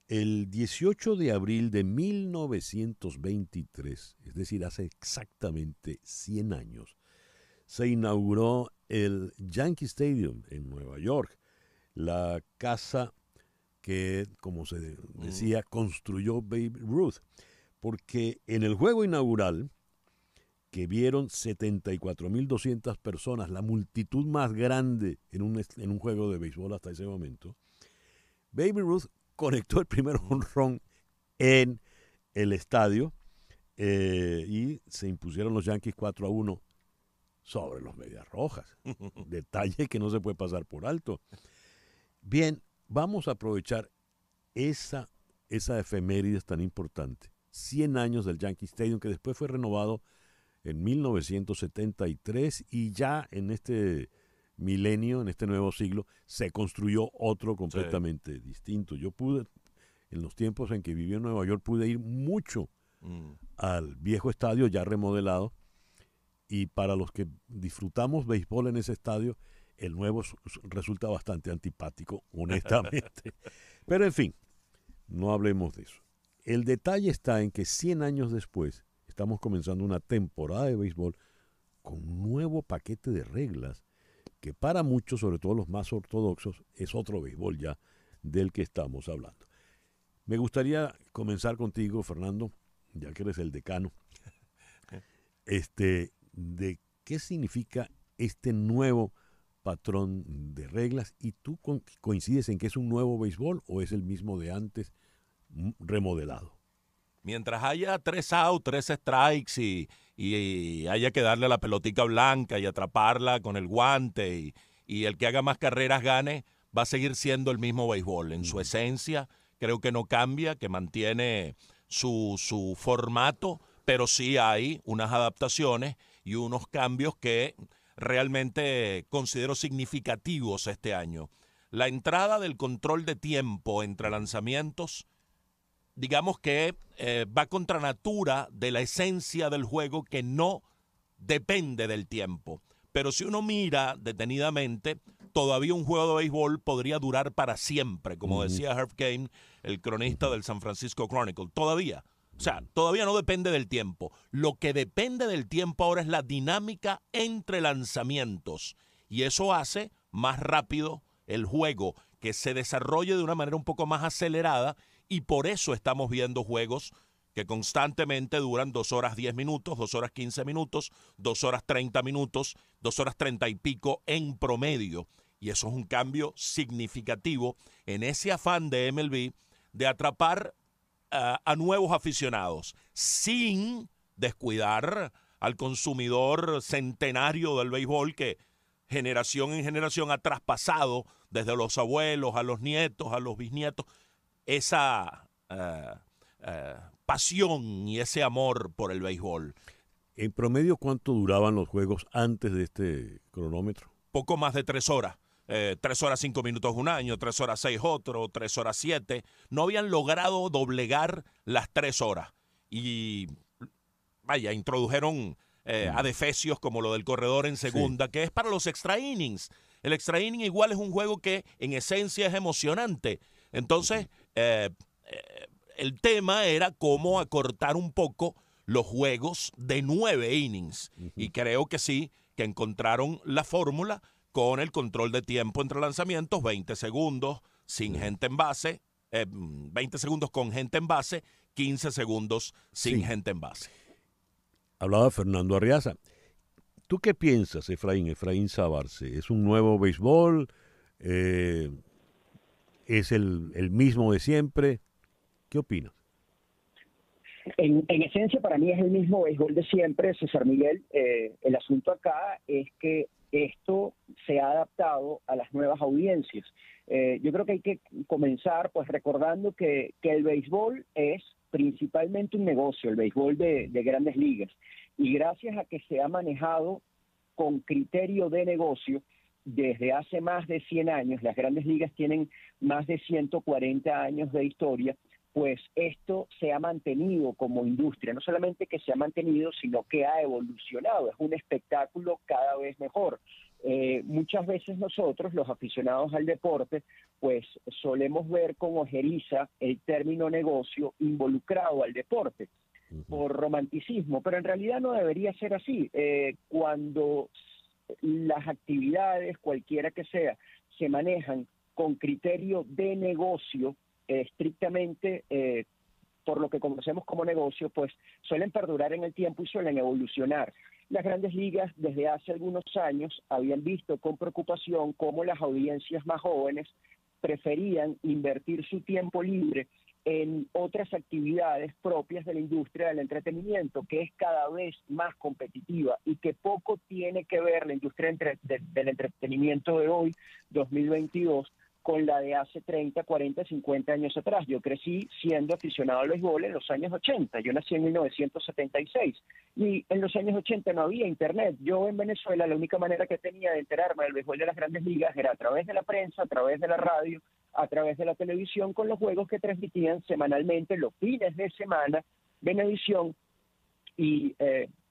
El 18 de abril de 1923, es decir, hace exactamente 100 años, se inauguró el Yankee Stadium en Nueva York, la casa que, como se decía, construyó Babe Ruth, porque en el juego inaugural, que vieron 74.200 personas, la multitud más grande en un juego de béisbol hasta ese momento, Babe Ruth conectó el primer home run en el estadio y se impusieron los Yankees 4-1 sobre los Medias Rojas. Detalle que no se puede pasar por alto. Bien, vamos a aprovechar esa efeméride tan importante. 100 años del Yankee Stadium, que después fue renovado en 1973 y ya en este milenio, en este nuevo siglo, se construyó otro completamente distinto. Yo pude, en los tiempos en que viví en Nueva York, pude ir mucho al viejo estadio ya remodelado, y para los que disfrutamos béisbol en ese estadio, el nuevo resulta bastante antipático, honestamente. Pero en fin, no hablemos de eso. El detalle está en que 100 años después estamos comenzando una temporada de béisbol con un nuevo paquete de reglas que para muchos, sobre todo los más ortodoxos, es otro béisbol ya del que estamos hablando. Me gustaría comenzar contigo, Fernando, ya que eres el decano, de qué significa este nuevo patrón de reglas, y tú coincides en que es un nuevo béisbol o es el mismo de antes remodelado. Mientras haya 3 outs, 3 strikes y haya que darle la pelotica blanca y atraparla con el guante y el que haga más carreras gane, va a seguir siendo el mismo béisbol. En su esencia creo que no cambia, que mantiene su formato, pero sí hay unas adaptaciones y unos cambios que realmente considero significativos este año. La entrada del control de tiempo entre lanzamientos, digamos que va contra natura de la esencia del juego, que no depende del tiempo. Pero si uno mira detenidamente, todavía un juego de béisbol podría durar para siempre, como decía Herb Caen, el cronista del San Francisco Chronicle. Todavía. O sea, todavía no depende del tiempo. Lo que depende del tiempo ahora es la dinámica entre lanzamientos. Y eso hace más rápido el juego, que se desarrolle de una manera un poco más acelerada, y por eso estamos viendo juegos que constantemente duran 2 horas 10 minutos, 2 horas 15 minutos, 2 horas 30 minutos, 2 horas 30 y pico en promedio. Y eso es un cambio significativo en ese afán de MLB de atrapar a nuevos aficionados sin descuidar al consumidor centenario del béisbol que generación en generación ha traspasado desde los abuelos a los nietos, a los bisnietos, esa pasión y ese amor por el béisbol. En promedio, ¿cuánto duraban los juegos antes de este cronómetro? Poco más de 3 horas. 3 horas 5 minutos un año, 3 horas 6 otro, 3 horas 7. No habían logrado doblegar las 3 horas. Y vaya, introdujeron adefesios como lo del corredor en segunda, que es para los extra innings. El extra inning igual es un juego que en esencia es emocionante. Entonces, el tema era cómo acortar un poco los juegos de 9 innings. Y creo que sí, que encontraron la fórmula con el control de tiempo entre lanzamientos, 20 segundos sin gente en base, 20 segundos con gente en base, 15 segundos sin gente en base. Hablaba Fernando Arriaza. ¿Tú qué piensas, Efraín Sabarce? ¿Es un nuevo béisbol? ¿Es el mismo de siempre? ¿Qué opinas? En esencia, para mí es el mismo béisbol de siempre, César Miguel. El asunto acá es que esto se ha adaptado a las nuevas audiencias. Yo creo que hay que comenzar pues recordando que el béisbol es principalmente un negocio, el béisbol de grandes ligas. Y gracias a que se ha manejado con criterio de negocio desde hace más de 100 años, las grandes ligas tienen más de 140 años de historia, pues esto se ha mantenido como industria, no solamente que se ha mantenido, sino que ha evolucionado, es un espectáculo cada vez mejor. Muchas veces nosotros, los aficionados al deporte, pues solemos ver con ojeriza el término negocio involucrado al deporte, por romanticismo, pero en realidad no debería ser así. Cuando las actividades, cualquiera que sea, se manejan con criterio de negocio, estrictamente por lo que conocemos como negocio, pues suelen perdurar en el tiempo y suelen evolucionar. Las grandes ligas desde hace algunos años habían visto con preocupación cómo las audiencias más jóvenes preferían invertir su tiempo libre en otras actividades propias de la industria del entretenimiento, que es cada vez más competitiva y que poco tiene que ver la industria del entretenimiento de hoy, 2022, con la de hace 30, 40, 50 años atrás. Yo crecí siendo aficionado al béisbol en los años 80, yo nací en 1976, y en los años 80 no había internet. Yo en Venezuela la única manera que tenía de enterarme del béisbol de las grandes ligas era a través de la prensa, a través de la radio, a través de la televisión, con los juegos que transmitían semanalmente los fines de semana, Venevisión y,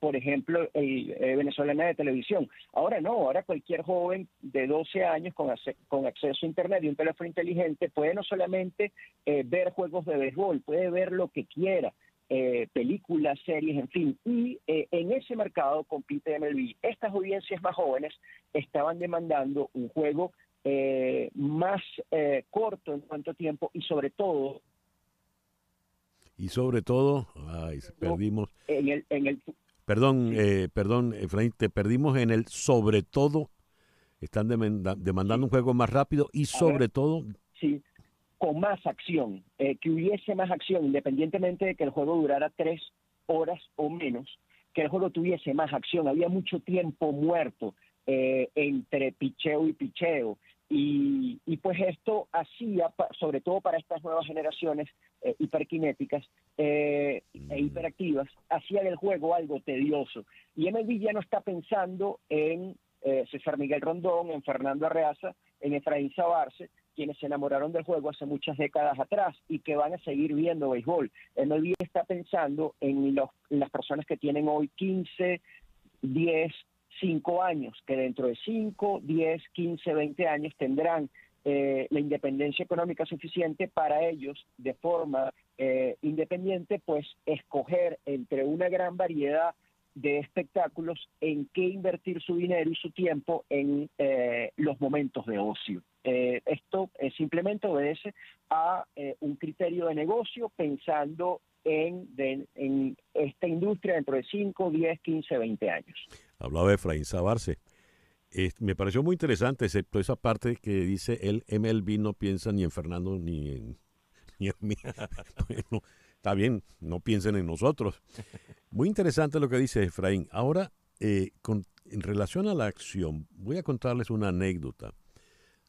por ejemplo, Venezolana de Televisión. Ahora no, ahora cualquier joven de 12 años con acceso a Internet y un teléfono inteligente puede no solamente ver juegos de béisbol, puede ver lo que quiera, películas, series, en fin. Y en ese mercado compite MLB. Estas audiencias más jóvenes estaban demandando un juego más corto en cuanto a tiempo y sobre todo... perdimos. En el Perdón, Efraín, te perdimos en el sobre todo. Están demandando un juego más rápido y sobre todo... Sí, con más acción, que hubiese más acción, independientemente de que el juego durara 3 horas o menos, que el juego tuviese más acción. Había mucho tiempo muerto entre picheo y picheo. Y pues esto hacía, sobre todo para estas nuevas generaciones hiperkinéticas e hiperactivas, hacía del juego algo tedioso. Y MLB ya no está pensando en César Miguel Rondón, en Fernando Arreaza, en Efraín Sabarce, quienes se enamoraron del juego hace muchas décadas atrás y que van a seguir viendo béisbol. MLB está pensando en las personas que tienen hoy 15, 10, 5 años, que dentro de 5, 10, 15, 20 años tendrán la independencia económica suficiente para ellos, de forma independiente, pues escoger entre una gran variedad de espectáculos en qué invertir su dinero y su tiempo en los momentos de ocio. Esto simplemente obedece a un criterio de negocio pensando en esta industria dentro de 5, 10, 15, 20 años. Hablaba de Efraín Sabarce. Me pareció muy interesante, excepto esa parte que dice el MLB no piensa ni en Fernando ni en mí. Bueno, está bien, no piensen en nosotros. Muy interesante lo que dice Efraín. Ahora, en relación a la acción, voy a contarles una anécdota.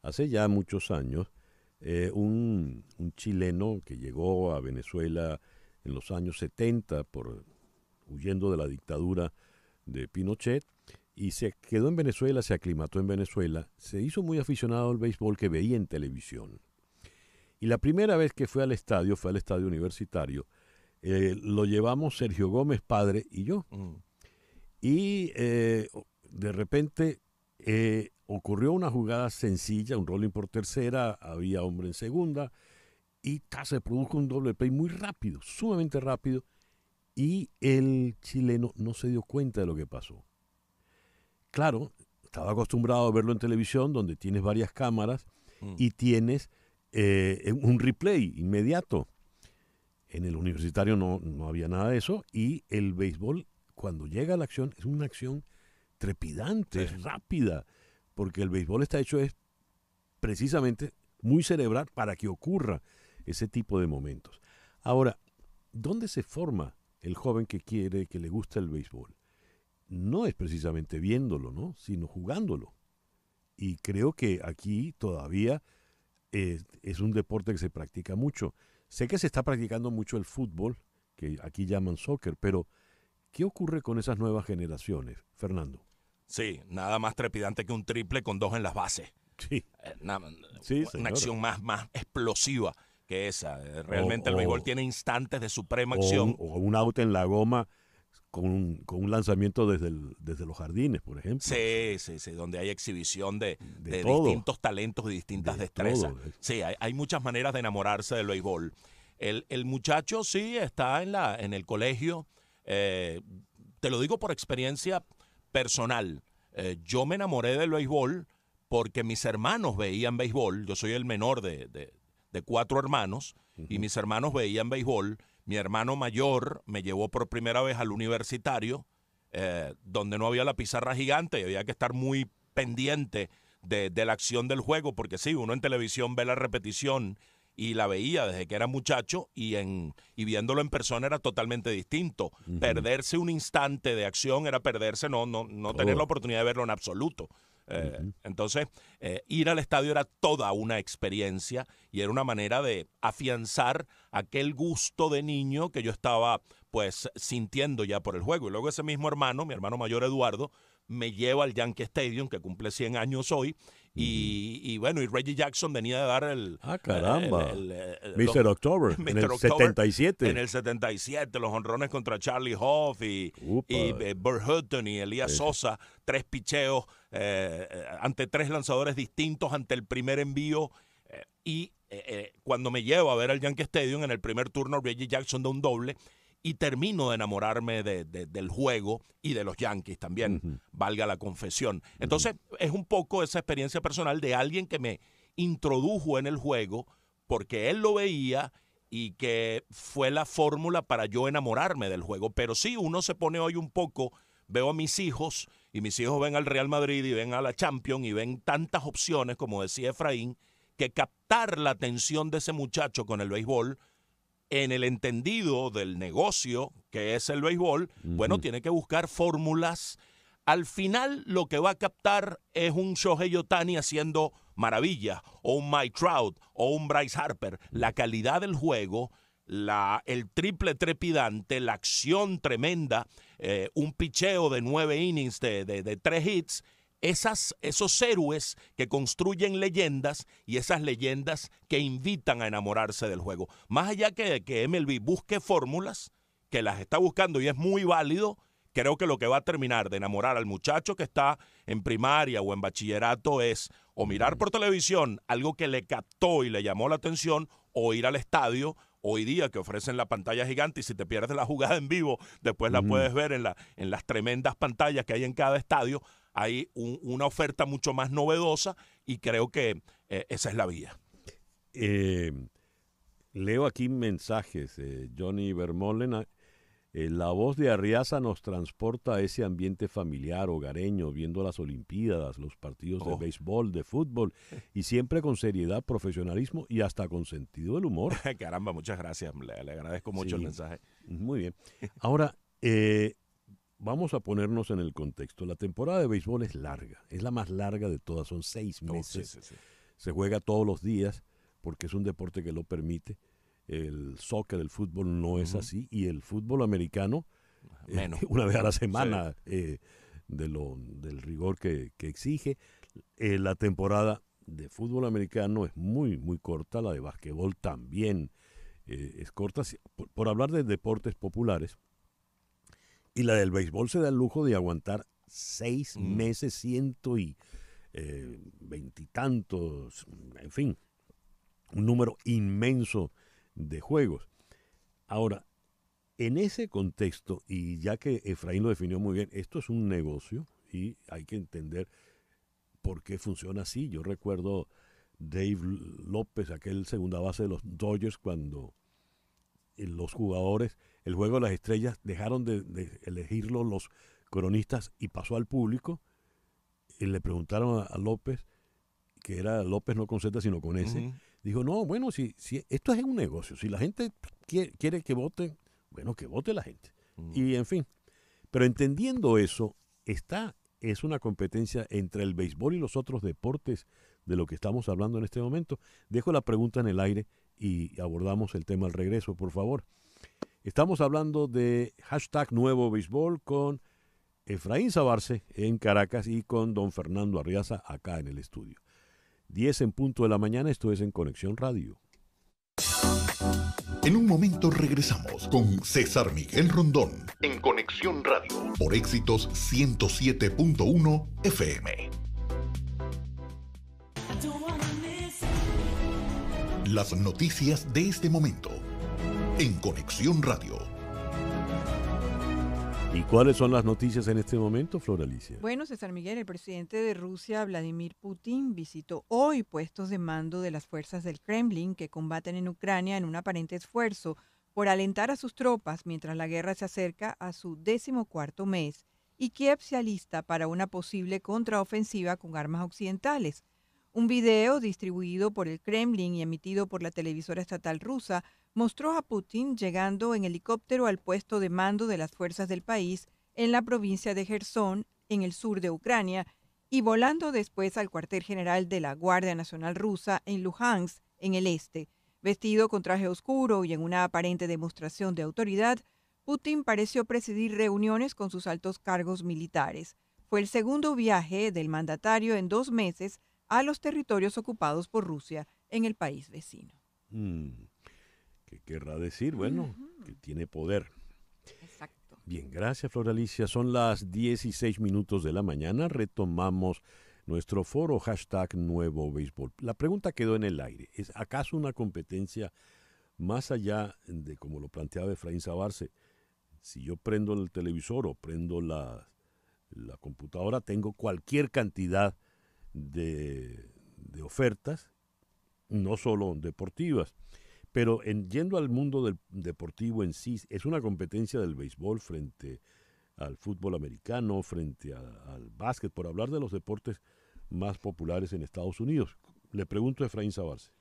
Hace ya muchos años, un chileno que llegó a Venezuela en los años 70, huyendo de la dictadura de Pinochet, y se quedó en Venezuela, se aclimató en Venezuela, se hizo muy aficionado al béisbol que veía en televisión. Y la primera vez que fue al estadio universitario, lo llevamos Sergio Gómez, padre, y yo. Y de repente ocurrió una jugada sencilla, un rolling por tercera, había hombre en segunda, y se produjo un doble play muy rápido, sumamente rápido, y el chileno no se dio cuenta de lo que pasó. Claro, estaba acostumbrado a verlo en televisión, donde tienes varias cámaras y tienes un replay inmediato. En el universitario no había nada de eso, y el béisbol, cuando llega a la acción, es una acción trepidante, es rápida, porque el béisbol está hecho precisamente muy cerebral para que ocurra ese tipo de momentos. Ahora, ¿dónde se forma el joven que le gusta el béisbol? No es precisamente viéndolo, ¿no?, sino jugándolo. Y creo que aquí todavía es un deporte que se practica mucho. Sé que se está practicando mucho el fútbol, que aquí llaman soccer, pero ¿qué ocurre con esas nuevas generaciones, Fernando? Sí, nada más trepidante que un triple con 2 en las bases. Sí. Una acción más explosiva que esa. Realmente el béisbol tiene instantes de suprema acción. O un out en la goma con un lanzamiento desde los jardines, por ejemplo. Sí, donde hay exhibición de distintos talentos y distintas destrezas. Sí, hay muchas maneras de enamorarse del béisbol. El muchacho sí está en el colegio. Te lo digo por experiencia personal. Yo me enamoré del béisbol porque mis hermanos veían béisbol. Yo soy el menor de 4 hermanos, y mis hermanos veían béisbol. Mi hermano mayor me llevó por primera vez al universitario, donde no había la pizarra gigante y había que estar muy pendiente de la acción del juego, porque sí, uno en televisión ve la repetición y la veía desde que era muchacho, y viéndolo en persona era totalmente distinto. Perderse un instante de acción era perderse, no tener la oportunidad de verlo en absoluto. Entonces, ir al estadio era toda una experiencia y era una manera de afianzar aquel gusto de niño que yo estaba pues sintiendo ya por el juego. Y luego ese mismo hermano, mi hermano mayor Eduardo, me lleva al Yankee Stadium, que cumple 100 años hoy, y bueno, y Reggie Jackson venía de dar caramba. Mr. October, en el 77. En el 77, los honrones contra Charlie Hough y Burt Hutton y Elías Sosa, 3 picheos ante 3 lanzadores distintos ante el primer envío, y cuando me llevo a ver al Yankee Stadium, en el primer turno Reggie Jackson da un doble, y termino de enamorarme del juego y de los Yankees también, valga la confesión. Entonces, es un poco esa experiencia personal de alguien que me introdujo en el juego porque él lo veía y que fue la fórmula para yo enamorarme del juego. Pero sí, uno se pone hoy un poco, veo a mis hijos, y mis hijos ven al Real Madrid y ven a la Champions y ven tantas opciones, como decía Efraín, que captar la atención de ese muchacho con el béisbol, en el entendido del negocio que es el béisbol, bueno, tiene que buscar fórmulas. Al final lo que va a captar es un Shohei Ohtani haciendo maravillas, o un Mike Trout, o un Bryce Harper. La calidad del juego, el triple trepidante, la acción tremenda, un picheo de 9 innings de 3 hits, esos héroes que construyen leyendas, y esas leyendas que invitan a enamorarse del juego. Más allá que MLB busque fórmulas, que las está buscando y es muy válido, creo que lo que va a terminar de enamorar al muchacho que está en primaria o en bachillerato es o mirar por televisión algo que le captó y le llamó la atención, o ir al estadio. Hoy día que ofrecen la pantalla gigante, y si te pierdes la jugada en vivo, después la puedes ver en las tremendas pantallas que hay en cada estadio. Hay una oferta mucho más novedosa, y creo que esa es la vía. Leo aquí mensajes. Johnny Vermolen, la voz de Arriaza nos transporta a ese ambiente familiar, hogareño, viendo las Olimpiadas, los partidos de béisbol, de fútbol, y siempre con seriedad, profesionalismo y hasta con sentido del humor. Caramba, muchas gracias. Le agradezco mucho el mensaje. Muy bien. Ahora, vamos a ponernos en el contexto. La temporada de béisbol es larga, es la más larga de todas, son 6 meses. Sí. Se juega todos los días porque es un deporte que lo permite. El soccer, el fútbol no es así, y el fútbol americano, una vez a la semana, del rigor que exige. La temporada de fútbol americano es muy, muy corta, la de basquetbol también es corta, por hablar de deportes populares, y la del béisbol se da el lujo de aguantar 6 meses, 120 y tantos, en fin, un número inmenso de juegos. Ahora, en ese contexto, y ya que Efraín lo definió muy bien, esto es un negocio y hay que entender por qué funciona así. Yo recuerdo Dave López, aquel segunda base de los Dodgers, cuando los jugadores, el juego de las estrellas, dejaron de elegirlo los cronistas y pasó al público, y le preguntaron a López, que era López no con Z sino con S, dijo, no, bueno, si esto es un negocio, si la gente quiere que vote, bueno, que vote la gente. Y en fin, pero entendiendo eso, es una competencia entre el béisbol y los otros deportes de lo que estamos hablando en este momento. Dejo la pregunta en el aire y abordamos el tema al regreso, por favor. Estamos hablando de #Nuevo Béisbol con Efraín Sabarce en Caracas y con don Fernando Arriaza acá en el estudio. 10 en punto de la mañana, esto es En Conexión Radio. En un momento regresamos con César Miguel Rondón en Conexión Radio por Éxitos 107.1 FM. Las noticias de este momento en Conexión Radio. ¿Y cuáles son las noticias en este momento, Flor Alicia? Bueno, César Miguel, el presidente de Rusia, Vladimir Putin, visitó hoy puestos de mando de las fuerzas del Kremlin que combaten en Ucrania en un aparente esfuerzo por alentar a sus tropas mientras la guerra se acerca a su 14º mes y Kiev se alista para una posible contraofensiva con armas occidentales. Un video distribuido por el Kremlin y emitido por la televisora estatal rusa mostró a Putin llegando en helicóptero al puesto de mando de las fuerzas del país en la provincia de Jersón, en el sur de Ucrania, y volando después al cuartel general de la Guardia Nacional Rusa en Luhansk, en el este. Vestido con traje oscuro y en una aparente demostración de autoridad, Putin pareció presidir reuniones con sus altos cargos militares. Fue el segundo viaje del mandatario en 2 meses a los territorios ocupados por Rusia en el país vecino. ¿Qué querrá decir? Bueno, que tiene poder. Exacto. Bien, gracias, Flor Alicia. Son las 16 minutos de la mañana. Retomamos nuestro foro #Nuevo Béisbol. La pregunta quedó en el aire. ¿Es acaso una competencia más allá de, como lo planteaba Efraín Sabarce? Si yo prendo el televisor o prendo la computadora, tengo cualquier cantidad de ofertas, no solo deportivas, pero yendo al mundo del deportivo en sí, es una competencia del béisbol frente al fútbol americano, frente al básquet, por hablar de los deportes más populares en Estados Unidos. Le pregunto a Efraín Sabarce.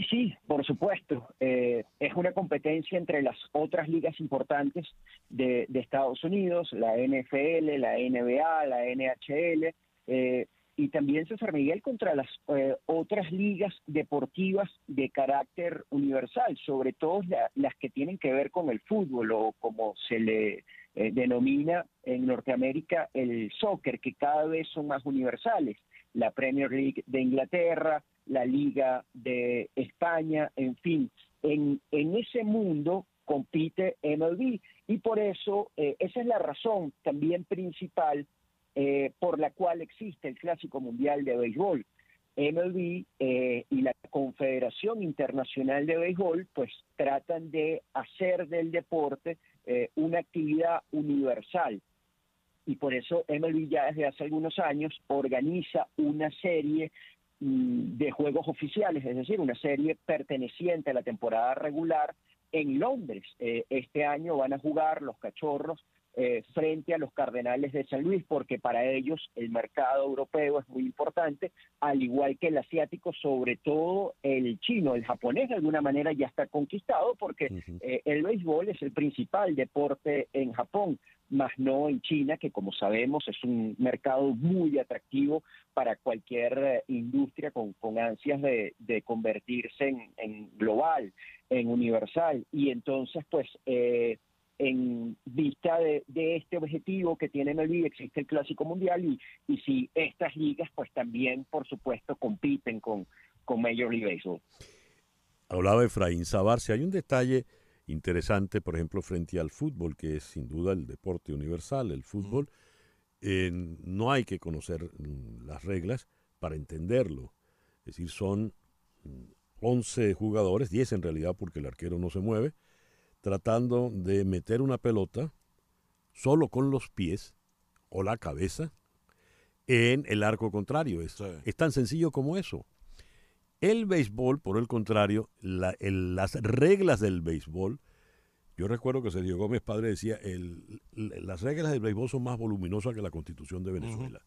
Sí, por supuesto. Es una competencia entre las otras ligas importantes de Estados Unidos, la NFL, la NBA, la NHL, y también, César Miguel, contra las otras ligas deportivas de carácter universal, sobre todo las que tienen que ver con el fútbol, o como se le denomina en Norteamérica el soccer, que cada vez son más universales. La Premier League de Inglaterra, la Liga de España, en fin. En ese mundo compite MLB, y por eso esa es la razón también principal por la cual existe el Clásico Mundial de Béisbol. MLB y la Confederación Internacional de Béisbol pues tratan de hacer del deporte una actividad universal, y por eso MLB ya desde hace algunos años organiza una serie de juegos oficiales, es decir, una serie perteneciente a la temporada regular en Londres. Este año van a jugar los Cachorros frente a los Cardenales de San Luis, porque para ellos el mercado europeo es muy importante, al igual que el asiático, sobre todo el chino. El japonés de alguna manera ya está conquistado porque el béisbol es el principal deporte en Japón, más no en China, que como sabemos es un mercado muy atractivo para cualquier industria con ansias de convertirse en global, en universal. Y entonces, pues, en vista de este objetivo que tiene MLB, existe el Clásico Mundial y si estas ligas, pues también, por supuesto, compiten con Major League Baseball. Hablaba Efraín Sabarce. Hay un detalle interesante, por ejemplo, frente al fútbol, que es sin duda el deporte universal. El fútbol, no hay que conocer las reglas para entenderlo. Es decir, son 11 jugadores, 10 en realidad porque el arquero no se mueve, tratando de meter una pelota solo con los pies o la cabeza en el arco contrario. Es tan sencillo como eso. El béisbol, por el contrario, las reglas del béisbol, yo recuerdo que Sergio Gómez Padre decía, las reglas del béisbol son más voluminosas que la Constitución de Venezuela.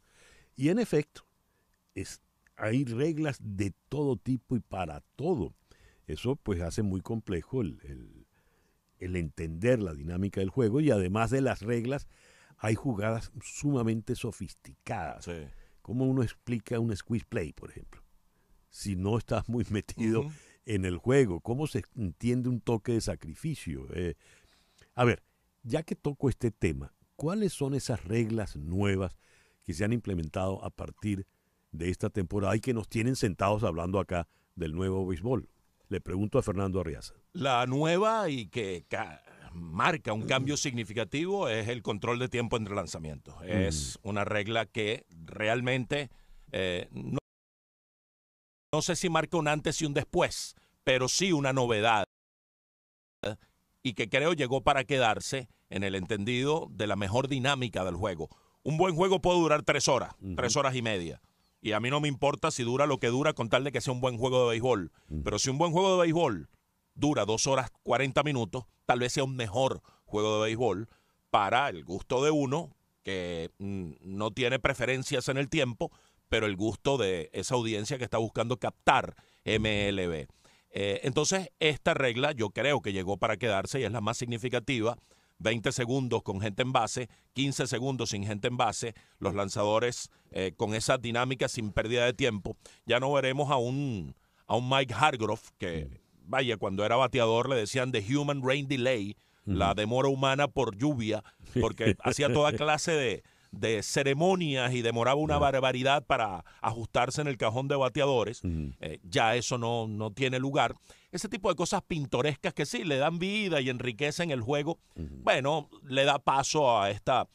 Y en efecto, hay reglas de todo tipo y para todo. Eso pues hace muy complejo el entender la dinámica del juego, y además de las reglas hay jugadas sumamente sofisticadas. Sí. ¿Cómo uno explica un squeeze play, por ejemplo? Si no estás muy metido en el juego, ¿cómo se entiende un toque de sacrificio? A ver, ya que toco este tema, ¿cuáles son esas reglas nuevas que se han implementado a partir de esta temporada y que nos tienen sentados hablando acá del nuevo béisbol? Le pregunto a Fernando Arriaza. La nueva y que marca un cambio significativo es el control de tiempo entre lanzamientos. Es una regla que realmente no sé si marca un antes y un después, pero sí una novedad y que creo llegó para quedarse en el entendido de la mejor dinámica del juego. Un buen juego puede durar 3 horas, 3 horas y media. Y a mí no me importa si dura lo que dura con tal de que sea un buen juego de béisbol. Pero si un buen juego de béisbol dura 2 horas 40 minutos, tal vez sea un mejor juego de béisbol para el gusto de uno que no tiene preferencias en el tiempo, pero el gusto de esa audiencia que está buscando captar MLB. Entonces, esta regla yo creo que llegó para quedarse y es la más significativa. 20 segundos con gente en base, 15 segundos sin gente en base, los lanzadores con esa dinámica sin pérdida de tiempo. Ya no veremos a un Mike Hargrove que, vaya, cuando era bateador le decían the human rain delay, la demora humana por lluvia, porque hacía toda clase de ceremonias y demoraba una barbaridad para ajustarse en el cajón de bateadores. Ya eso no tiene lugar. Ese tipo de cosas pintorescas que sí le dan vida y enriquecen el juego, bueno, le da paso a esta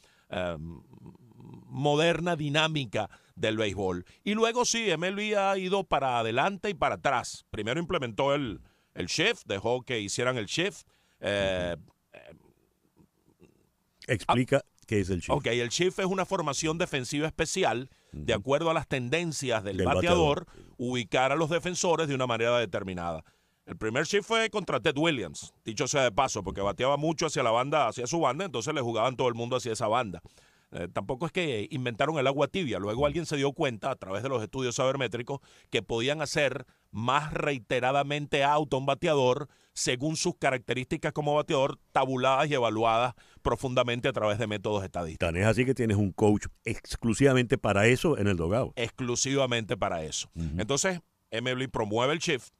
moderna dinámica del béisbol. Y luego sí, MLB ha ido para adelante y para atrás. Primero implementó el shift, dejó que hicieran el shift. Explica qué es el shift. Ok, el shift es una formación defensiva especial, de acuerdo a las tendencias del bateador, ubicar a los defensores de una manera determinada. El primer shift fue contra Ted Williams, dicho sea de paso, porque bateaba mucho hacia la banda, hacia su banda, entonces le jugaban todo el mundo hacia esa banda. Tampoco es que inventaron el agua tibia. Luego alguien se dio cuenta, a través de los estudios sabermétricos, que podían hacer más reiteradamente out a un bateador según sus características como bateador, tabuladas y evaluadas profundamente a través de métodos estadísticos. Tan es así que tienes un coach exclusivamente para eso en el dugout. Exclusivamente para eso. Entonces, MLB promueve el shift,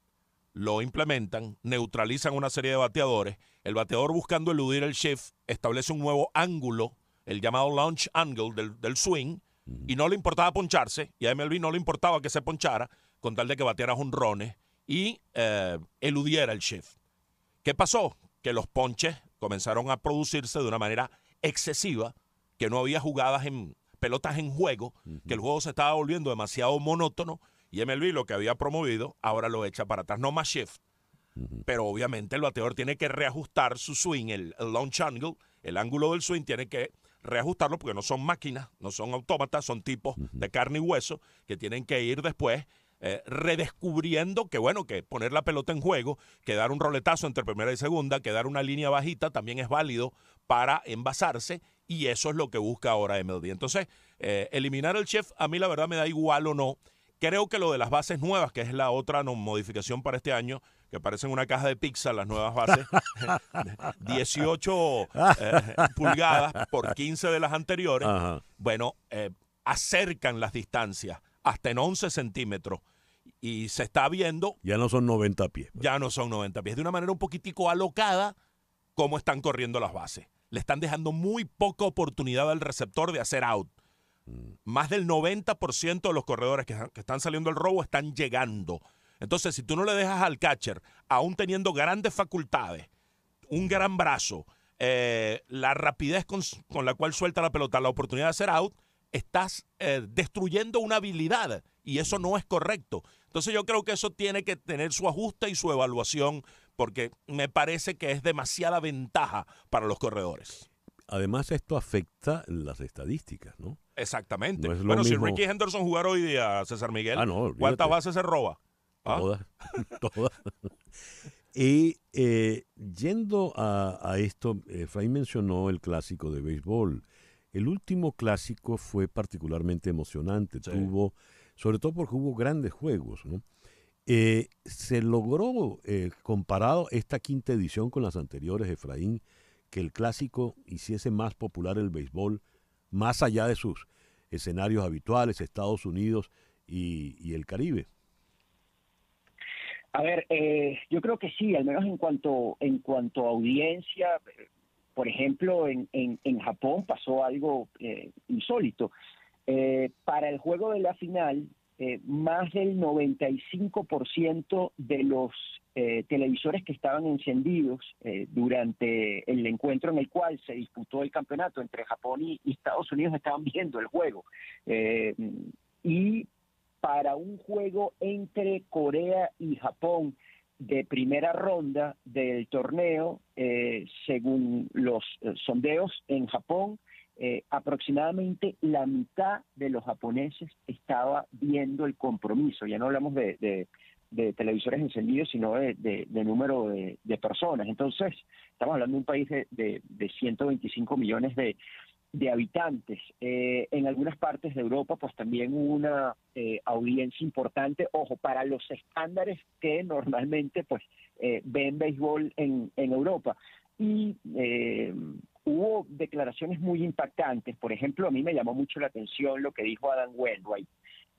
lo implementan, neutralizan una serie de bateadores. El bateador, buscando eludir el shift, establece un nuevo ángulo, el llamado launch angle del swing, y no le importaba poncharse, y a MLB no le importaba que se ponchara, con tal de que bateara jonrones y eludiera el shift. ¿Qué pasó? Que los ponches comenzaron a producirse de una manera excesiva, que no había jugadas en pelotas en juego, que el juego se estaba volviendo demasiado monótono, y MLB lo que había promovido ahora lo echa para atrás. No más shift. Pero obviamente el bateador tiene que reajustar su swing, el launch angle, el ángulo del swing tiene que reajustarlo porque no son máquinas, no son autómatas, son tipos de carne y hueso que tienen que ir después redescubriendo que, bueno, que poner la pelota en juego, que dar un roletazo entre primera y segunda, que dar una línea bajita también es válido para envasarse y eso es lo que busca ahora MLB. Entonces, eliminar el shift, a mí la verdad me da igual o no. Creo que lo de las bases nuevas, que es la otra modificación para este año, que parecen una caja de pizza las nuevas bases, 18 pulgadas por 15 de las anteriores, bueno, acercan las distancias hasta en 11 centímetros. Y se está viendo... Ya no son 90 pies. Ya no son 90 pies. De una manera un poquitico alocada, cómo están corriendo las bases. Le están dejando muy poca oportunidad al receptor de hacer out. Más del 90% de los corredores que están saliendo al robo están llegando. Entonces, si tú no le dejas al catcher, aún teniendo grandes facultades, un gran brazo, la rapidez con la cual suelta la pelota, la oportunidad de hacer out, estás destruyendo una habilidad y eso no es correcto. Entonces yo creo que eso tiene que tener su ajuste y su evaluación porque me parece que es demasiada ventaja para los corredores. Además, esto afecta las estadísticas, ¿no? Exactamente. No es lo bueno, mismo. si Ricky Henderson jugara hoy día, César Miguel, no, ¿cuántas bases se roba? Todas. Y yendo a esto, Efraín mencionó el clásico de béisbol. El último clásico fue particularmente emocionante, Sí. sobre todo porque hubo grandes juegos, ¿no? Se logró, comparado esta quinta edición con las anteriores, Efraín, que el clásico hiciese más popular el béisbol, más allá de sus escenarios habituales, Estados Unidos y el Caribe. A ver, yo creo que sí, al menos en cuanto a audiencia. Por ejemplo, en Japón pasó algo insólito. Para el juego de la final, más del 95% de los televisores que estaban encendidos durante el encuentro en el cual se disputó el campeonato entre Japón y Estados Unidos estaban viendo el juego. Y para un juego entre Corea y Japón de primera ronda del torneo, según los sondeos en Japón, aproximadamente la mitad de los japoneses estaba viendo el compromiso. Ya no hablamos de televisores encendidos, sino de número de personas. Entonces, estamos hablando de un país de 125 millones de habitantes. En algunas partes de Europa, pues también hubo una audiencia importante, ojo, para los estándares que normalmente pues ven béisbol en Europa. Y hubo declaraciones muy impactantes. Por ejemplo, a mí me llamó mucho la atención lo que dijo Adam Wainwright,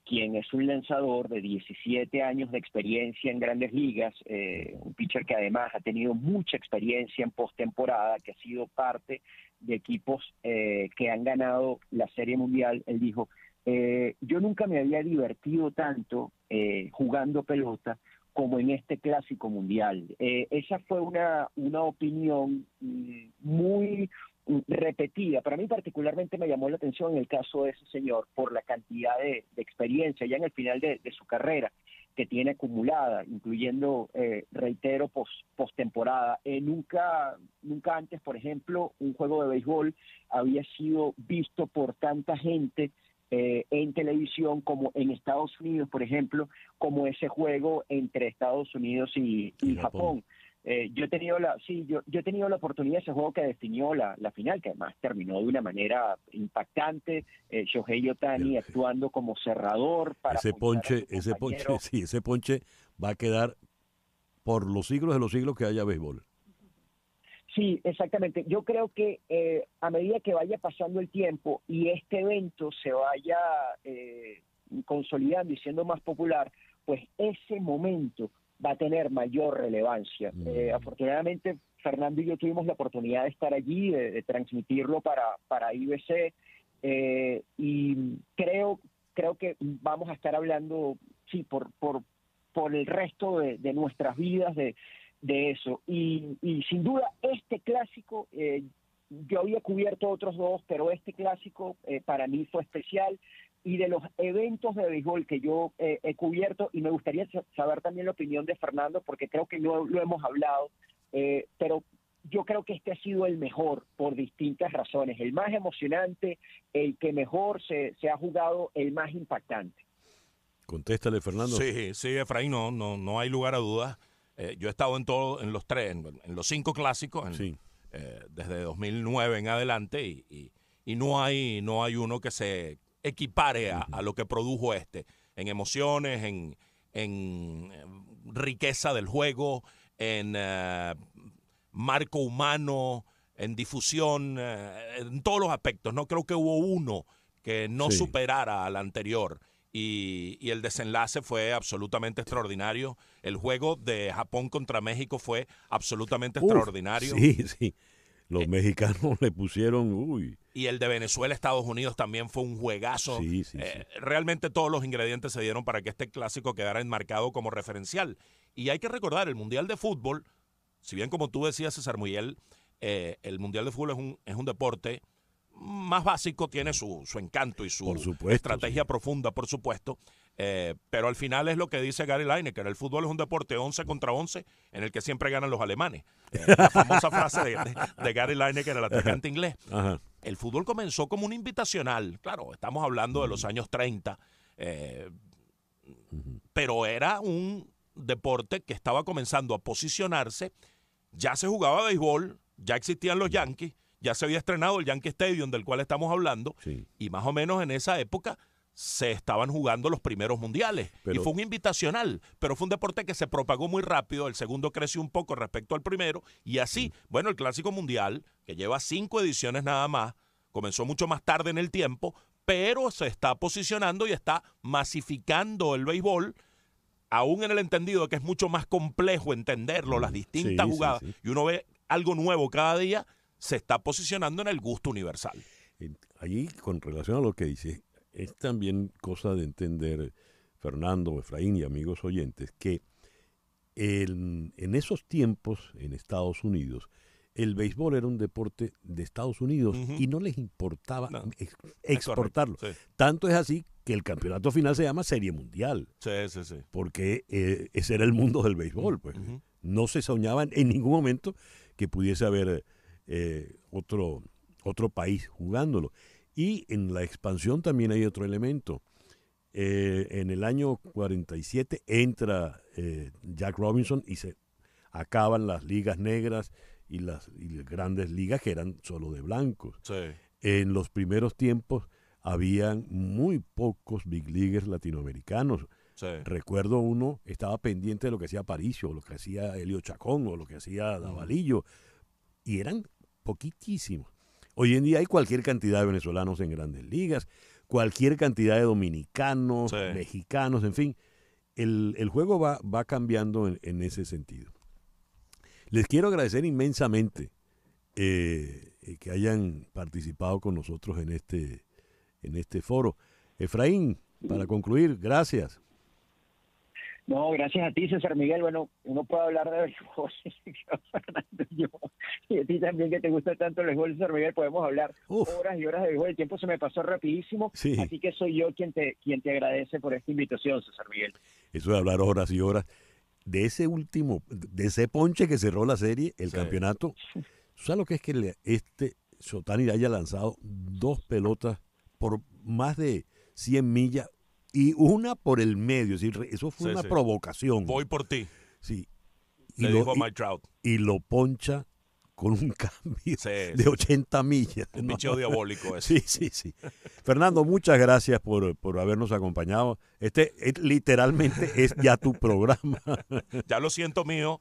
quien es un lanzador de 17 años de experiencia en Grandes Ligas, un pitcher que además ha tenido mucha experiencia en postemporada, que ha sido parte de equipos que han ganado la Serie Mundial. Él dijo, yo nunca me había divertido tanto jugando pelota como en este Clásico Mundial. Esa fue una opinión muy repetida. Para mí particularmente me llamó la atención en el caso de ese señor por la cantidad de experiencia ya en el final de su carrera que tiene acumulada, incluyendo, reitero, postemporada. Nunca antes, por ejemplo, un juego de béisbol había sido visto por tanta gente en televisión como en Estados Unidos, por ejemplo, como ese juego entre Estados Unidos y Japón. Yo he tenido la oportunidad de ese juego que definió la final, que además terminó de una manera impactante. Shohei Ohtani actuando como cerrador para ese ponche va a quedar por los siglos de los siglos que haya béisbol. Sí, exactamente. Yo creo que a medida que vaya pasando el tiempo y este evento se vaya consolidando y siendo más popular, pues ese momento va a tener mayor relevancia. Afortunadamente, Fernando y yo tuvimos la oportunidad de estar allí, de transmitirlo para IBC, y creo que vamos a estar hablando, sí, por el resto de nuestras vidas de eso. Y sin duda, este clásico, yo había cubierto otros dos, pero este clásico para mí fue especial. Y de los eventos de béisbol que yo he cubierto, y me gustaría saber también la opinión de Fernando, porque creo que no lo hemos hablado, pero yo creo que este ha sido el mejor por distintas razones, el más emocionante, el que mejor se ha jugado, el más impactante. Contéstale, Fernando. Sí, Efraín, no hay lugar a dudas. Yo he estado en los 5 clásicos, desde 2009 en adelante, y y no hay uno que se equipare a lo que produjo en emociones, en riqueza del juego, en marco humano, en difusión, en todos los aspectos. No creo que hubo uno que no superara al anterior. Y el desenlace fue absolutamente extraordinario. El juego de Japón contra México fue absolutamente extraordinario. Sí. Los mexicanos le pusieron... Y el de Venezuela-Estados Unidos también fue un juegazo. Sí. Realmente todos los ingredientes se dieron para que este clásico quedara enmarcado como referencial. Y hay que recordar, el Mundial de Fútbol, si bien como tú decías, César Miguel, el Mundial de Fútbol es un deporte más básico, tiene su encanto y su estrategia profunda, por supuesto, pero al final es lo que dice Gary Lineker: el fútbol es un deporte 11 contra 11 en el que siempre ganan los alemanes. La famosa frase de Gary Lineker, el atacante inglés. Ajá. El fútbol comenzó como un invitacional, claro, estamos hablando de los años 30, pero era un deporte que estaba comenzando a posicionarse. Ya se jugaba béisbol, ya existían los Yankees, ya se había estrenado el Yankee Stadium del cual estamos hablando, y más o menos en esa época se estaban jugando los primeros mundiales. Y fue un invitacional, pero fue un deporte que se propagó muy rápido. El segundo creció un poco respecto al primero, y así, bueno, el Clásico Mundial, que lleva 5 ediciones nada más, comenzó mucho más tarde en el tiempo, pero se está posicionando y está masificando el béisbol, aún en el entendido de que es mucho más complejo entenderlo, las distintas jugadas, y uno ve algo nuevo cada día. Se está posicionando en el gusto universal. Allí, con relación a lo que dice, es también cosa de entender, Fernando, Efraín y amigos oyentes, que en esos tiempos en Estados Unidos, el béisbol era un deporte de Estados Unidos y no les importaba exportarlo. Sí. Tanto es así que el campeonato final se llama Serie Mundial. Sí. Porque ese era el mundo del béisbol. Pues. No se soñaba en ningún momento que pudiese haber otro país jugándolo. Y en la expansión también hay otro elemento. En el año 47 entra Jack Robinson y se acaban las ligas negras y las grandes ligas que eran solo de blancos. Sí. En los primeros tiempos habían muy pocos big leaguers latinoamericanos. Sí. Recuerdo uno, estaba pendiente de lo que hacía Aparicio, o lo que hacía Elio Chacón, o lo que hacía Davalillo, y eran poquitísimos. Hoy en día hay cualquier cantidad de venezolanos en grandes ligas, cualquier cantidad de dominicanos, mexicanos, en fin. El juego va cambiando en ese sentido. Les quiero agradecer inmensamente que hayan participado con nosotros en este foro. Efraín, para concluir, gracias. No, gracias a ti, César Miguel. Bueno, uno puede hablar de béisbol, Fernando y yo, y a ti también, que te gusta tanto el béisbol, César Miguel, podemos hablar horas y horas de béisbol. El tiempo se me pasó rapidísimo, así que soy yo quien te agradece por esta invitación, César Miguel. Eso de hablar horas y horas. De ese ponche que cerró la serie, el campeonato, ¿sabes lo que es que Shotani haya lanzado 2 pelotas por más de 100 millas y una por el medio? Es decir, eso fue una provocación. Voy por ti. Sí. Le dijo a Mike Trout. Y lo poncha con un cambio de 80 millas. Un picheo diabólico ese. Sí. Fernando, muchas gracias por habernos acompañado. Literalmente es ya tu programa. Ya lo siento mío,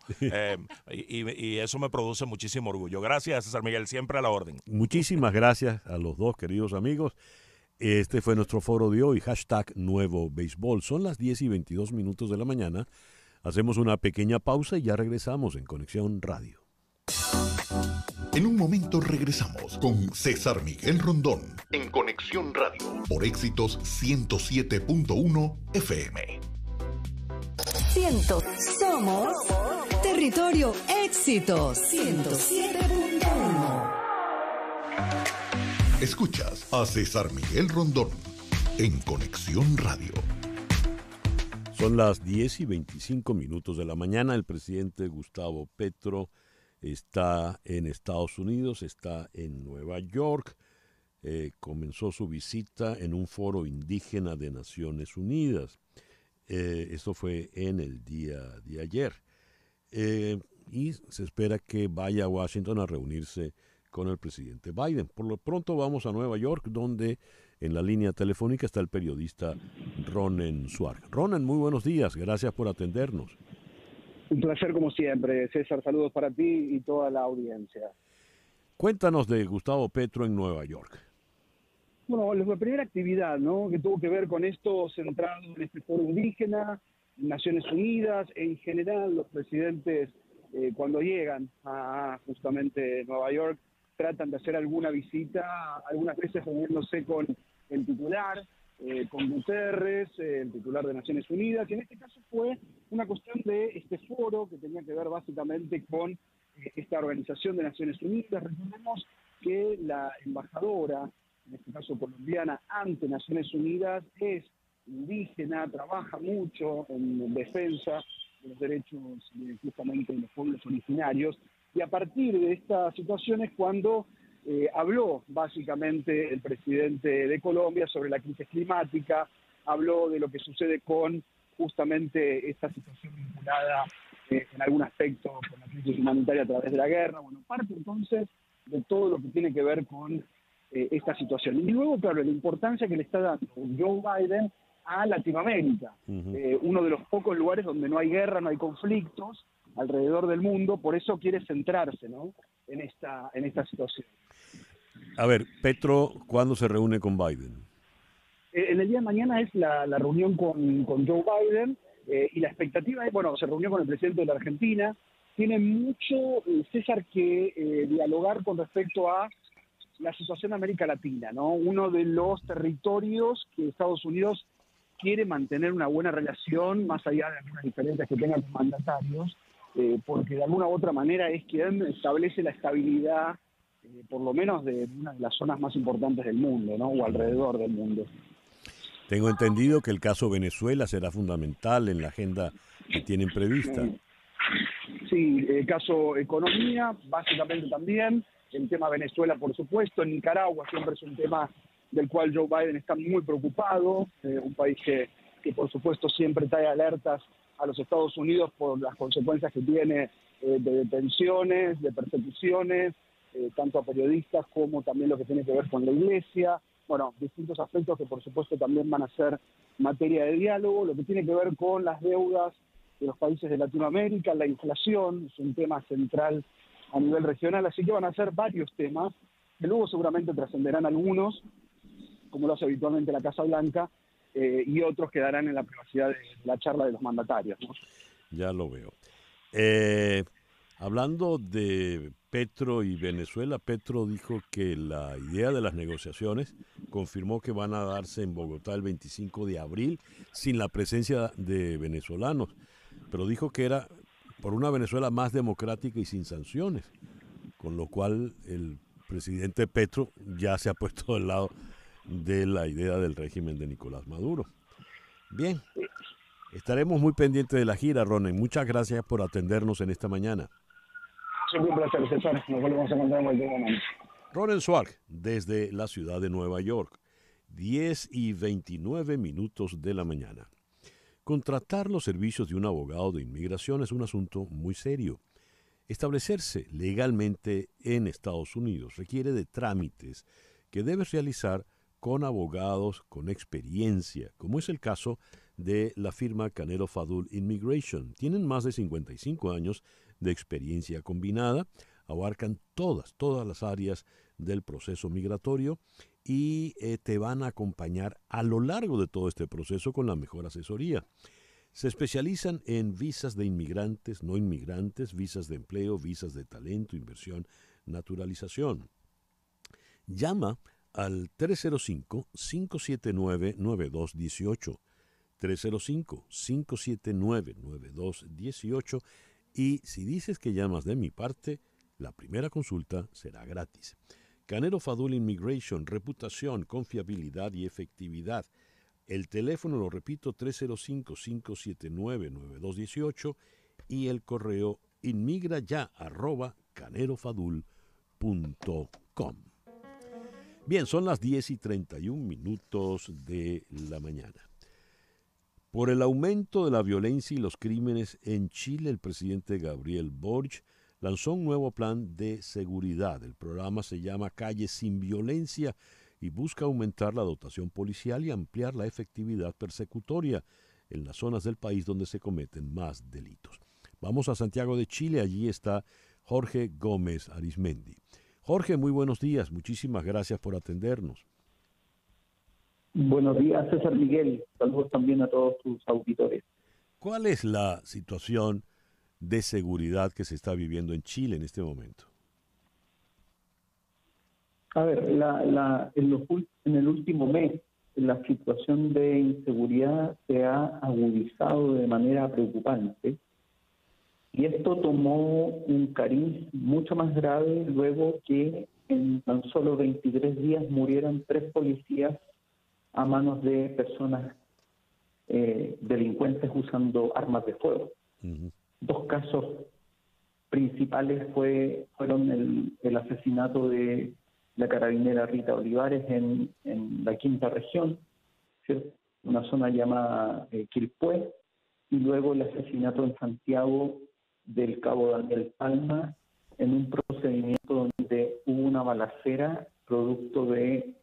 y eso me produce muchísimo orgullo. Gracias, César Miguel, siempre a la orden. Muchísimas gracias a los dos, queridos amigos. Este fue nuestro foro de hoy, #Nuevo Béisbol. Son las 10:22 de la mañana. Hacemos una pequeña pausa y ya regresamos en Conexión Radio. En un momento regresamos con César Miguel Rondón en Conexión Radio por Éxitos 107.1 FM. Somos Territorio Éxitos 107.1. Escuchas a César Miguel Rondón en Conexión Radio. Son las 10:25 de la mañana. El presidente Gustavo Petro está en Estados Unidos, está en Nueva York. Comenzó su visita en un foro indígena de Naciones Unidas. Esto fue en el día de ayer. Y se espera que vaya a Washington a reunirse con el presidente Biden. Por lo pronto vamos a Nueva York, donde en la línea telefónica está el periodista Ronen Suárez. Ronen, muy buenos días, gracias por atendernos. Un placer como siempre, César, saludos para ti y toda la audiencia. Cuéntanos de Gustavo Petro en Nueva York. Bueno, la primera actividad, ¿no?, que tuvo que ver con esto centrado en este foro indígena, Naciones Unidas, en general los presidentes cuando llegan a justamente Nueva York tratan de hacer alguna visita, algunas veces reuniéndose con el titular, con Guterres, el titular de Naciones Unidas, y en este caso fue una cuestión de este foro que tenía que ver básicamente con esta organización de Naciones Unidas. Recordemos que la embajadora, en este caso colombiana, ante Naciones Unidas es indígena, trabaja mucho en defensa de los derechos justamente de los pueblos originarios, y a partir de esta situación es cuando habló básicamente el presidente de Colombia sobre la crisis climática, habló de lo que sucede con justamente esta situación vinculada en algún aspecto con la crisis humanitaria a través de la guerra. Bueno, parte entonces de todo lo que tiene que ver con esta situación. Y luego, claro, la importancia que le está dando Joe Biden a Latinoamérica, uno de los pocos lugares donde no hay guerra, no hay conflictos alrededor del mundo, por eso quiere centrarse, ¿no?, en esta situación. A ver, Petro, ¿cuándo se reúne con Biden? En el día de mañana es la reunión con Joe Biden, y la expectativa es, bueno, se reunió con el presidente de la Argentina, tiene mucho, César, que dialogar con respecto a la situación de América Latina, ¿no? Uno de los territorios que Estados Unidos quiere mantener una buena relación, más allá de algunas diferencias que tenga con mandatarios, porque de alguna u otra manera es quien establece la estabilidad, por lo menos de una de las zonas más importantes del mundo, ¿no?, o alrededor del mundo. Tengo entendido que el caso Venezuela será fundamental en la agenda que tienen prevista. Sí, el caso economía, básicamente también, el tema Venezuela, por supuesto, en Nicaragua siempre es un tema del cual Joe Biden está muy preocupado, un país que por supuesto siempre trae alertas a los Estados Unidos por las consecuencias que tiene de detenciones, de persecuciones, tanto a periodistas como también lo que tiene que ver con la iglesia. Bueno, distintos aspectos que por supuesto también van a ser materia de diálogo, lo que tiene que ver con las deudas de los países de Latinoamérica, la inflación, es un tema central a nivel regional, así que van a ser varios temas, que luego seguramente trascenderán algunos, como lo hace habitualmente la Casa Blanca, y otros quedarán en la privacidad de la charla de los mandatarios, ¿no? Ya lo veo. Hablando de Petro y Venezuela, Petro dijo que la idea de las negociaciones confirmó que van a darse en Bogotá el 25 de abril sin la presencia de venezolanos, pero dijo que era por una Venezuela más democrática y sin sanciones, con lo cual el presidente Petro ya se ha puesto del lado de la idea del régimen de Nicolás Maduro. Bien, estaremos muy pendientes de la gira, Ronen. Muchas gracias por atendernos en esta mañana. Siempre un placer, César. Nos volvemos a encontrar en cualquier momento. Ronen Suárez, desde la ciudad de Nueva York, 10:29 de la mañana. Contratar los servicios de un abogado de inmigración es un asunto muy serio. Establecerse legalmente en Estados Unidos requiere de trámites que debes realizar con abogados con experiencia, como es el caso de la firma Canelo Fadul Immigration. Tienen más de 55 años de experiencia combinada, abarcan todas las áreas del proceso migratorio y te van a acompañar a lo largo de todo este proceso con la mejor asesoría. Se especializan en visas de inmigrantes, no inmigrantes, visas de empleo, visas de talento, inversión, naturalización. Llama al 305-579-9218, 305-579-9218, y si dices que llamas de mi parte, la primera consulta será gratis. Canelo Fadul Immigration, reputación, confiabilidad y efectividad. El teléfono, lo repito, 305-579-9218 y el correo inmigraya@canelofadul.com. Bien, son las 10:31 de la mañana. Por el aumento de la violencia y los crímenes en Chile, el presidente Gabriel Boric lanzó un nuevo plan de seguridad. El programa se llama Calle sin Violencia y busca aumentar la dotación policial y ampliar la efectividad persecutoria en las zonas del país donde se cometen más delitos. Vamos a Santiago de Chile, allí está Jorge Gómez Arismendi. Jorge, muy buenos días, muchísimas gracias por atendernos. Buenos días, César Miguel. Saludos también a todos tus auditores. ¿Cuál es la situación de seguridad que se está viviendo en Chile en este momento? A ver, en el último mes la situación de inseguridad se ha agudizado de manera preocupante y esto tomó un cariz mucho más grave luego que en tan solo 23 días murieran 3 policías a manos de personas delincuentes usando armas de fuego. Uh-huh. 2 casos principales fueron el asesinato de la carabinera Rita Olivares en la quinta región, ¿cierto? Una zona llamada Quilpué, y luego el asesinato en Santiago del cabo Daniel Palma en un procedimiento donde hubo una balacera producto de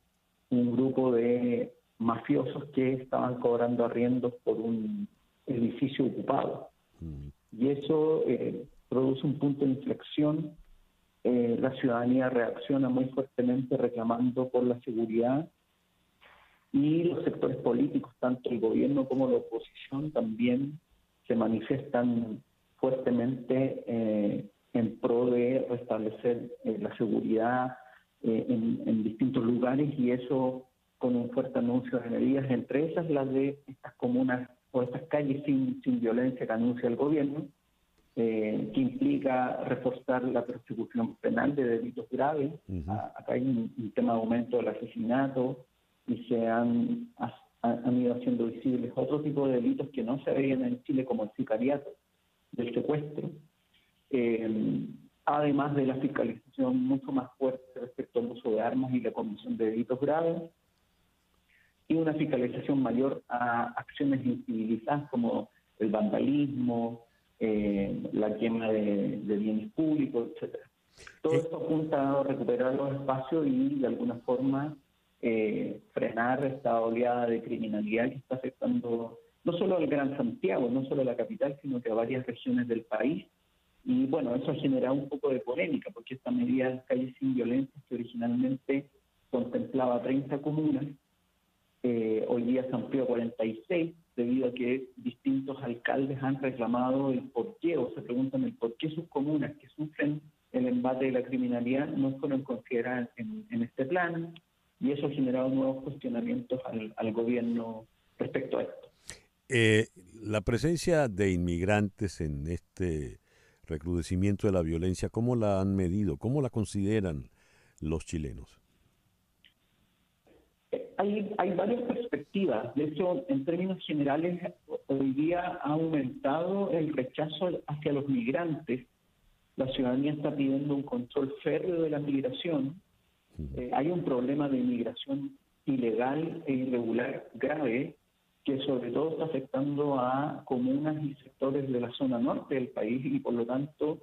un grupo de mafiosos que estaban cobrando arriendos por un edificio ocupado. Y eso produce un punto de inflexión. La ciudadanía reacciona muy fuertemente reclamando por la seguridad y los sectores políticos, tanto el gobierno como la oposición, también se manifiestan fuertemente en pro de restablecer la seguridad en distintos lugares, y eso con un fuerte anuncio de medidas, entre esas las de estas comunas o estas calles sin violencia que anuncia el gobierno, que implica reforzar la persecución penal de delitos graves. Uh-huh. Acá hay un tema de aumento del asesinato y se han ido haciendo visibles otro tipo de delitos que no se veían en Chile, como el sicariato, del secuestro, además de la fiscalización mucho más fuerte respecto al uso de armas y la comisión de delitos graves, y una fiscalización mayor a acciones incivilizadas como el vandalismo, la quema de bienes públicos, etcétera. Todo esto apunta a recuperar los espacios y de alguna forma frenar esta oleada de criminalidad que está afectando no solo al Gran Santiago, no solo a la capital, sino que a varias regiones del país. Y bueno, eso ha generado un poco de polémica, porque esta medida de calles sin violencia, que originalmente contemplaba 30 comunas, hoy día se amplió a 46, debido a que distintos alcaldes han reclamado el porqué, o se preguntan el por qué sus comunas que sufren el embate de la criminalidad no fueron consideradas en este plan, y eso ha generado nuevos cuestionamientos al gobierno respecto a esto. La presencia de inmigrantes en este recrudecimiento de la violencia, ¿cómo la han medido? ¿Cómo la consideran los chilenos? Hay varias perspectivas. De hecho, en términos generales, hoy día ha aumentado el rechazo hacia los migrantes. La ciudadanía está pidiendo un control férreo de la migración. Hay un problema de inmigración ilegal e irregular grave que sobre todo está afectando a comunas y sectores de la zona norte del país, y por lo tanto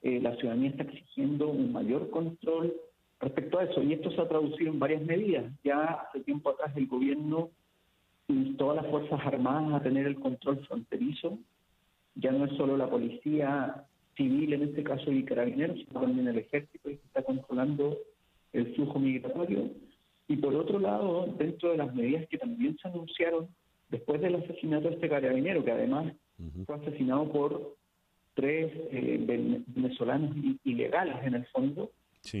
la ciudadanía está exigiendo un mayor control respecto a eso, y esto se ha traducido en varias medidas. Ya hace tiempo atrás el gobierno instó a las Fuerzas Armadas a tener el control fronterizo. Ya no es solo la policía civil, en este caso, y carabineros, sino también el ejército, que está controlando el flujo migratorio. Y por otro lado, dentro de las medidas que también se anunciaron después del asesinato de este carabinero, que además fue asesinado por 3 venezolanos ilegales en el fondo, sí.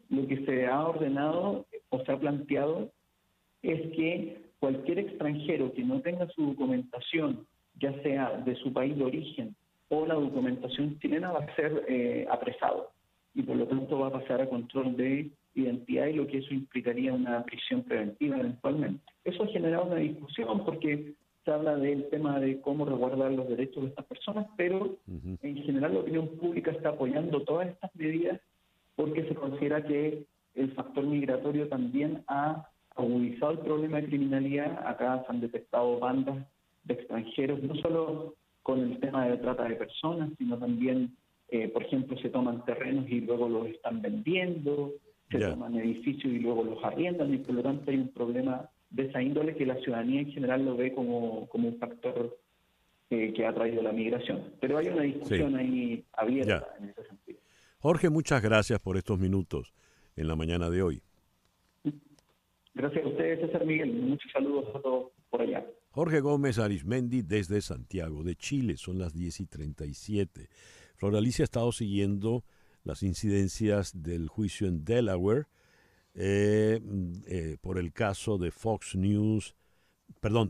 Lo que se ha ordenado o se ha planteado es que cualquier extranjero que no tenga su documentación, ya sea de su país de origen o la documentación chilena, va a ser apresado, y por lo tanto va a pasar a control de identidad, y lo que eso implicaría una prisión preventiva eventualmente. Eso ha generado una discusión porque se habla del tema de cómo resguardar los derechos de estas personas, pero en general la opinión pública está apoyando todas estas medidas porque se considera que el factor migratorio también ha agudizado el problema de criminalidad. Acá se han detectado bandas de extranjeros, no solo con el tema de trata de personas, sino también por ejemplo, se toman terrenos y luego los están vendiendo, se toman edificios y luego los arriendan, y por lo tanto hay un problema de esa índole que la ciudadanía en general lo ve como un factor que ha traído la migración. Pero hay una discusión ahí abierta en ese sentido. Jorge, muchas gracias por estos minutos en la mañana de hoy. Gracias a ustedes, César Miguel. Muchos saludos a todos por allá. Jorge Gómez Arismendi desde Santiago de Chile. Son las 10:37. Floralicia ha estado siguiendo las incidencias del juicio en Delaware por el caso de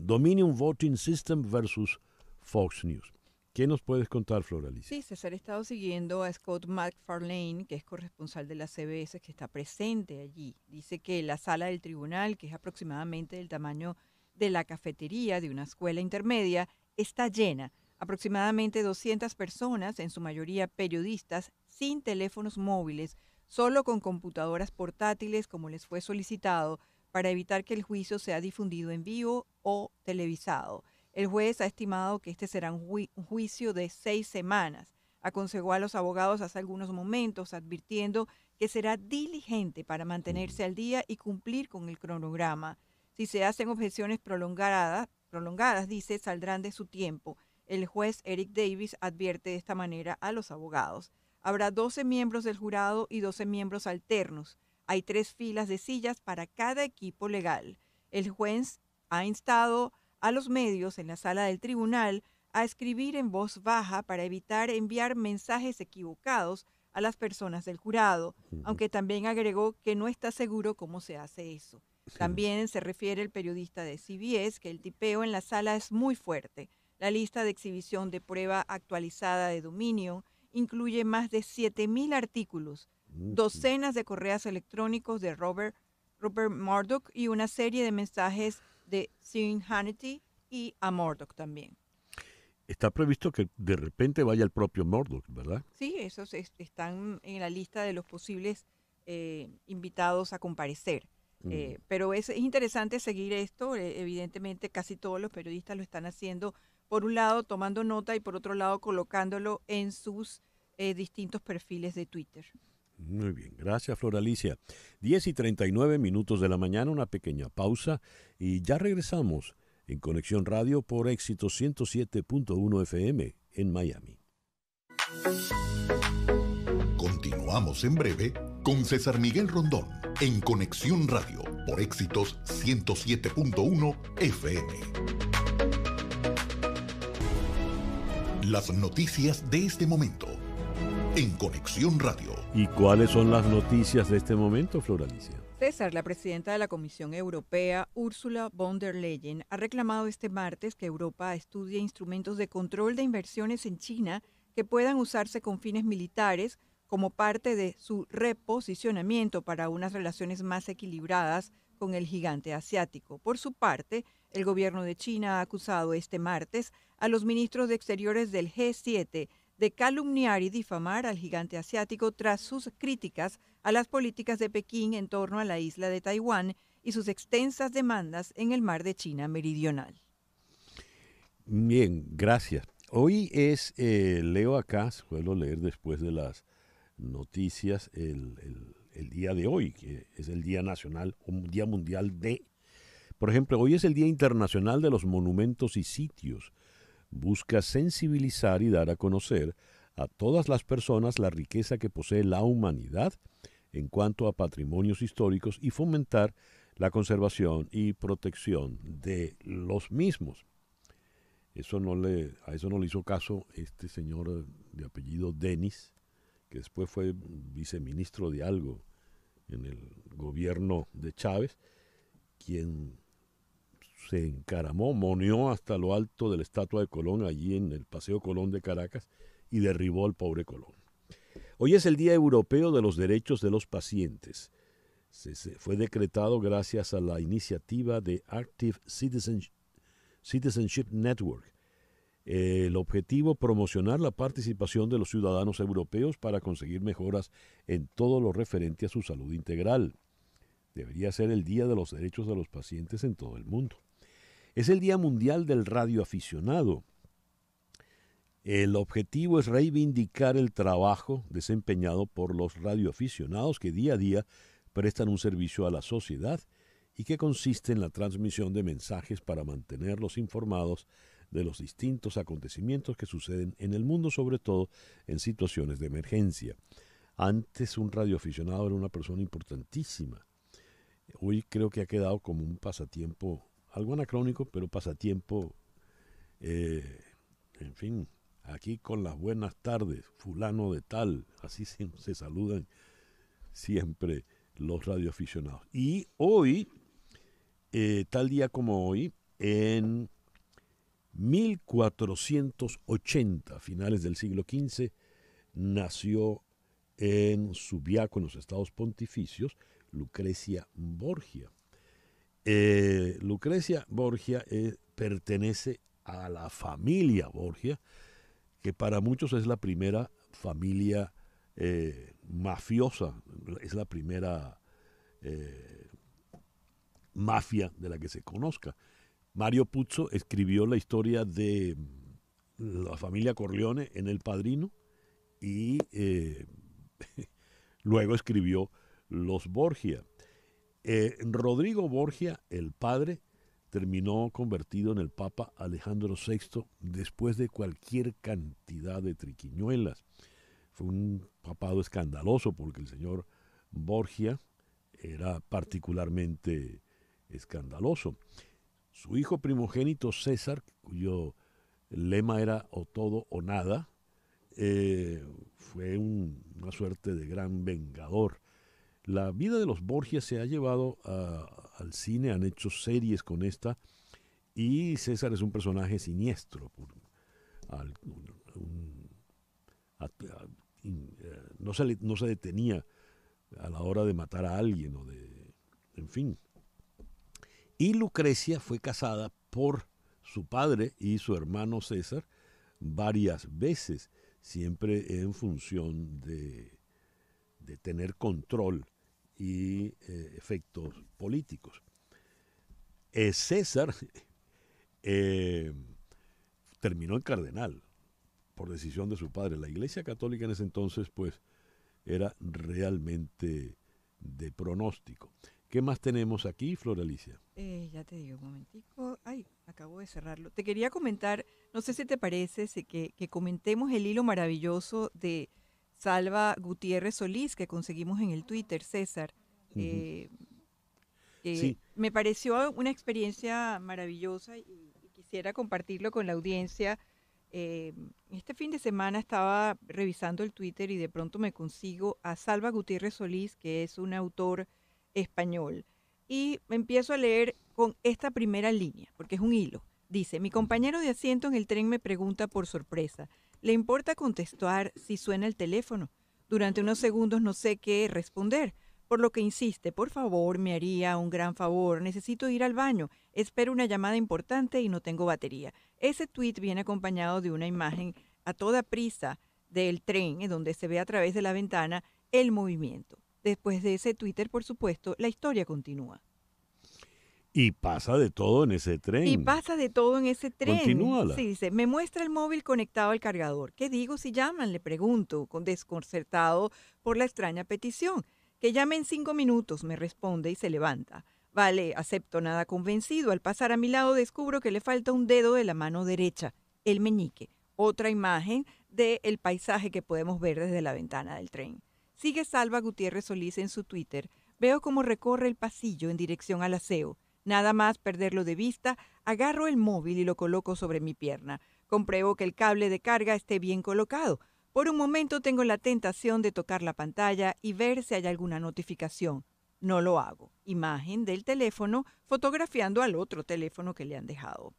Dominion Voting System versus Fox News. ¿Qué nos puedes contar, Floralicia? Sí, César, he estado siguiendo a Scott MacFarlane, que es corresponsal de la CBS, que está presente allí. Dice que la sala del tribunal, que es aproximadamente del tamaño de la cafetería de una escuela intermedia, está llena. Aproximadamente 200 personas, en su mayoría periodistas, sin teléfonos móviles, solo con computadoras portátiles, como les fue solicitado, para evitar que el juicio sea difundido en vivo o televisado. El juez ha estimado que este será un juicio de 6 semanas. Aconsejó a los abogados hace algunos momentos, advirtiendo que será diligente para mantenerse al día y cumplir con el cronograma. Si se hacen objeciones prolongadas, dice, saldrán de su tiempo. El juez Eric Davis advierte de esta manera a los abogados. Habrá 12 miembros del jurado y 12 miembros alternos. Hay 3 filas de sillas para cada equipo legal. El juez ha instado a los medios en la sala del tribunal a escribir en voz baja para evitar enviar mensajes equivocados a las personas del jurado, aunque también agregó que no está seguro cómo se hace eso. También se refiere el periodista de CBS que el tipeo en la sala es muy fuerte. La lista de exhibición de prueba actualizada de Dominion incluye más de 7,000 artículos, docenas de correos electrónicos de Rupert Murdoch y una serie de mensajes de Sean Hannity y a Murdoch también. Está previsto que de repente vaya el propio Murdoch, ¿verdad? Sí, esos están en la lista de los posibles invitados a comparecer. Pero es interesante seguir esto. Evidentemente casi todos los periodistas lo están haciendo, por un lado tomando nota y por otro lado colocándolo en sus distintos perfiles de Twitter. Muy bien, gracias Floralicia. 10:39 de la mañana, una pequeña pausa y ya regresamos en Conexión Radio por Éxito 107.1 FM en Miami. Continuamos en breve con César Miguel Rondón en Conexión Radio por Éxitos 107.1 FM. Las noticias de este momento en Conexión Radio. ¿Y cuáles son las noticias de este momento, Floralicia? César, la presidenta de la Comisión Europea, Ursula von der Leyen, ha reclamado este martes que Europa estudie instrumentos de control de inversiones en China que puedan usarse con fines militares como parte de su reposicionamiento para unas relaciones más equilibradas con el gigante asiático. Por su parte, el gobierno de China ha acusado este martes a los ministros de Exteriores del G7 de calumniar y difamar al gigante asiático tras sus críticas a las políticas de Pekín en torno a la isla de Taiwán y sus extensas demandas en el mar de China Meridional. Bien, gracias. Hoy leo acá, suelo leer después de las noticias, el día de hoy, que es el Día Nacional, un Día Mundial de... Por ejemplo, hoy es el Día Internacional de los Monumentos y Sitios. Busca sensibilizar y dar a conocer a todas las personas la riqueza que posee la humanidad en cuanto a patrimonios históricos y fomentar la conservación y protección de los mismos. A eso no le hizo caso este señor de apellido Denis, que después fue viceministro de algo en el gobierno de Chávez, quien se encaramó, moneó hasta lo alto de la estatua de Colón, allí en el Paseo Colón de Caracas, y derribó al pobre Colón. Hoy es el Día Europeo de los Derechos de los Pacientes. Fue decretado gracias a la iniciativa de Active Citizenship Network. El objetivo, promocionar la participación de los ciudadanos europeos para conseguir mejoras en todo lo referente a su salud integral. Debería ser el Día de los Derechos de los Pacientes en todo el mundo. Es el Día Mundial del Radioaficionado, El objetivo es reivindicar el trabajo desempeñado por los radioaficionados que día a día prestan un servicio a la sociedad y que consiste en la transmisión de mensajes para mantenerlos informados de los distintos acontecimientos que suceden en el mundo, sobre todo en situaciones de emergencia. Antes un radioaficionado era una persona importantísima. Hoy creo que ha quedado como un pasatiempo, algo anacrónico, pero pasatiempo, en fin, aquí con las buenas tardes, fulano de tal, así se saludan siempre los radioaficionados. Y hoy, tal día como hoy, en 1480, finales del siglo XV, nació en Subiaco, en los Estados Pontificios, Lucrecia Borgia. Lucrecia Borgia pertenece a la familia Borgia, que para muchos es la primera familia mafiosa, es la primera mafia de la que se conozca. Mario Puzo escribió la historia de la familia Corleone en El Padrino y luego escribió Los Borgia. Rodrigo Borgia, el padre, terminó convertido en el Papa Alejandro VI después de cualquier cantidad de triquiñuelas. Fue un papado escandaloso porque el señor Borgia era particularmente escandaloso. Su hijo primogénito César, cuyo lema era o todo o nada, fue una suerte de gran vengador. La vida de los Borgia se ha llevado al cine, han hecho series con esta, y César es un personaje siniestro. No se detenía a la hora de matar a alguien, en fin. Y Lucrecia fue casada por su padre y su hermano César varias veces, siempre en función de tener control y efectos políticos. César terminó en cardenal por decisión de su padre. La Iglesia Católica en ese entonces, pues, era realmente de pronóstico. ¿Qué más tenemos aquí, Flor Alicia? Ya te digo, un momentico. Ay, acabo de cerrarlo. Te quería comentar, no sé si te parece, que comentemos el hilo maravilloso de Salva Gutiérrez Solís que conseguimos en el Twitter, César. Sí. Me pareció una experiencia maravillosa y quisiera compartirlo con la audiencia. Este fin de semana estaba revisando el Twitter y de pronto me consigo a Salva Gutiérrez Solís, que es un autor español. Y empiezo a leer con esta primera línea, porque es un hilo. Dice: mi compañero de asiento en el tren me pregunta por sorpresa, ¿le importa contestar si suena el teléfono? Durante unos segundos no sé qué responder, por lo que insiste: por favor, me haría un gran favor, necesito ir al baño, espero una llamada importante y no tengo batería. Ese tuit viene acompañado de una imagen a toda prisa del tren, en donde se ve a través de la ventana el movimiento. Después de ese Twitter, por supuesto, la historia continúa. Y pasa de todo en ese tren. Continúala. Sí, dice: me muestra el móvil conectado al cargador. ¿Qué digo si llaman? Le pregunto, desconcertado por la extraña petición. Que llame en 5 minutos, me responde y se levanta. Vale, acepto, nada convencido. Al pasar a mi lado descubro que le falta un dedo de la mano derecha, el meñique. Otra imagen del paisaje que podemos ver desde la ventana del tren. Sigue Salva Gutiérrez Solís en su Twitter. Veo cómo recorre el pasillo en dirección al aseo. Nada más perderlo de vista, agarro el móvil y lo coloco sobre mi pierna. Compruebo que el cable de carga esté bien colocado. Por un momento tengo la tentación de tocar la pantalla y ver si hay alguna notificación. No lo hago. Imagen del teléfono fotografiando al otro teléfono que le han dejado.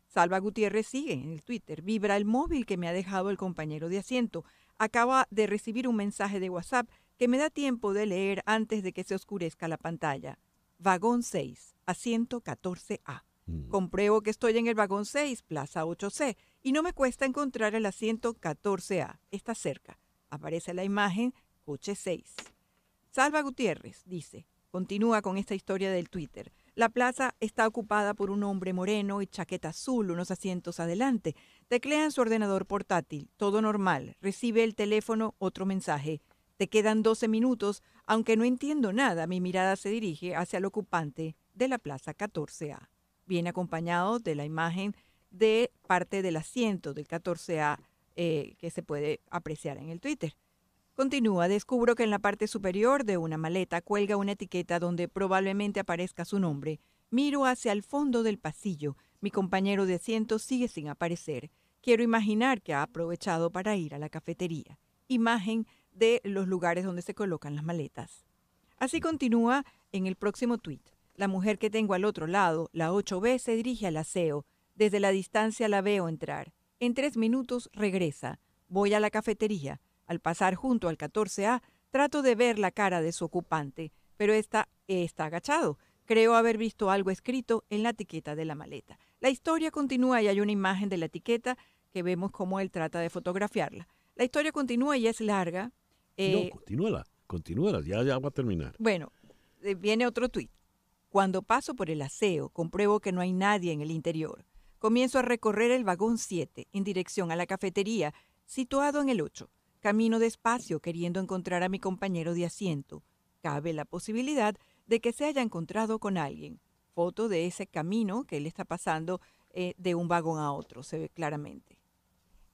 Salva Gutiérrez sigue en el Twitter. Vibra el móvil que me ha dejado el compañero de asiento. Acaba de recibir un mensaje de WhatsApp que me da tiempo de leer antes de que se oscurezca la pantalla. Vagón 6, asiento 14A. Compruebo que estoy en el vagón 6, plaza 8C, y no me cuesta encontrar el asiento 14A. Está cerca. Aparece la imagen, coche 6. Salva Gutiérrez dice, continúa con esta historia del Twitter. La plaza está ocupada por un hombre moreno y chaqueta azul, unos asientos adelante. Teclea en su ordenador portátil. Todo normal. Recibe el teléfono, otro mensaje. Te quedan 12 minutos. Aunque no entiendo nada, mi mirada se dirige hacia el ocupante de la plaza 14A. Viene acompañado de la imagen de parte del asiento del 14A que se puede apreciar en el Twitter. Continúa, descubro que en la parte superior de una maleta cuelga una etiqueta donde probablemente aparezca su nombre. Miro hacia el fondo del pasillo. Mi compañero de asiento sigue sin aparecer. Quiero imaginar que ha aprovechado para ir a la cafetería. Imagen de los lugares donde se colocan las maletas. Así continúa en el próximo tuit. La mujer que tengo al otro lado, la 8B, se dirige al aseo. Desde la distancia la veo entrar. En 3 minutos regresa. Voy a la cafetería. Al pasar junto al 14A, trato de ver la cara de su ocupante, pero está agachado. Creo haber visto algo escrito en la etiqueta de la maleta. La historia continúa y hay una imagen de la etiqueta que vemos cómo él trata de fotografiarla. La historia continúa y es larga. No, continúala, ya va a terminar. Bueno, viene otro tuit. Cuando paso por el aseo, compruebo que no hay nadie en el interior. Comienzo a recorrer el vagón 7 en dirección a la cafetería, situado en el 8. Camino despacio queriendo encontrar a mi compañero de asiento. Cabe la posibilidad de que se haya encontrado con alguien. Foto de ese camino que él está pasando de un vagón a otro, se ve claramente.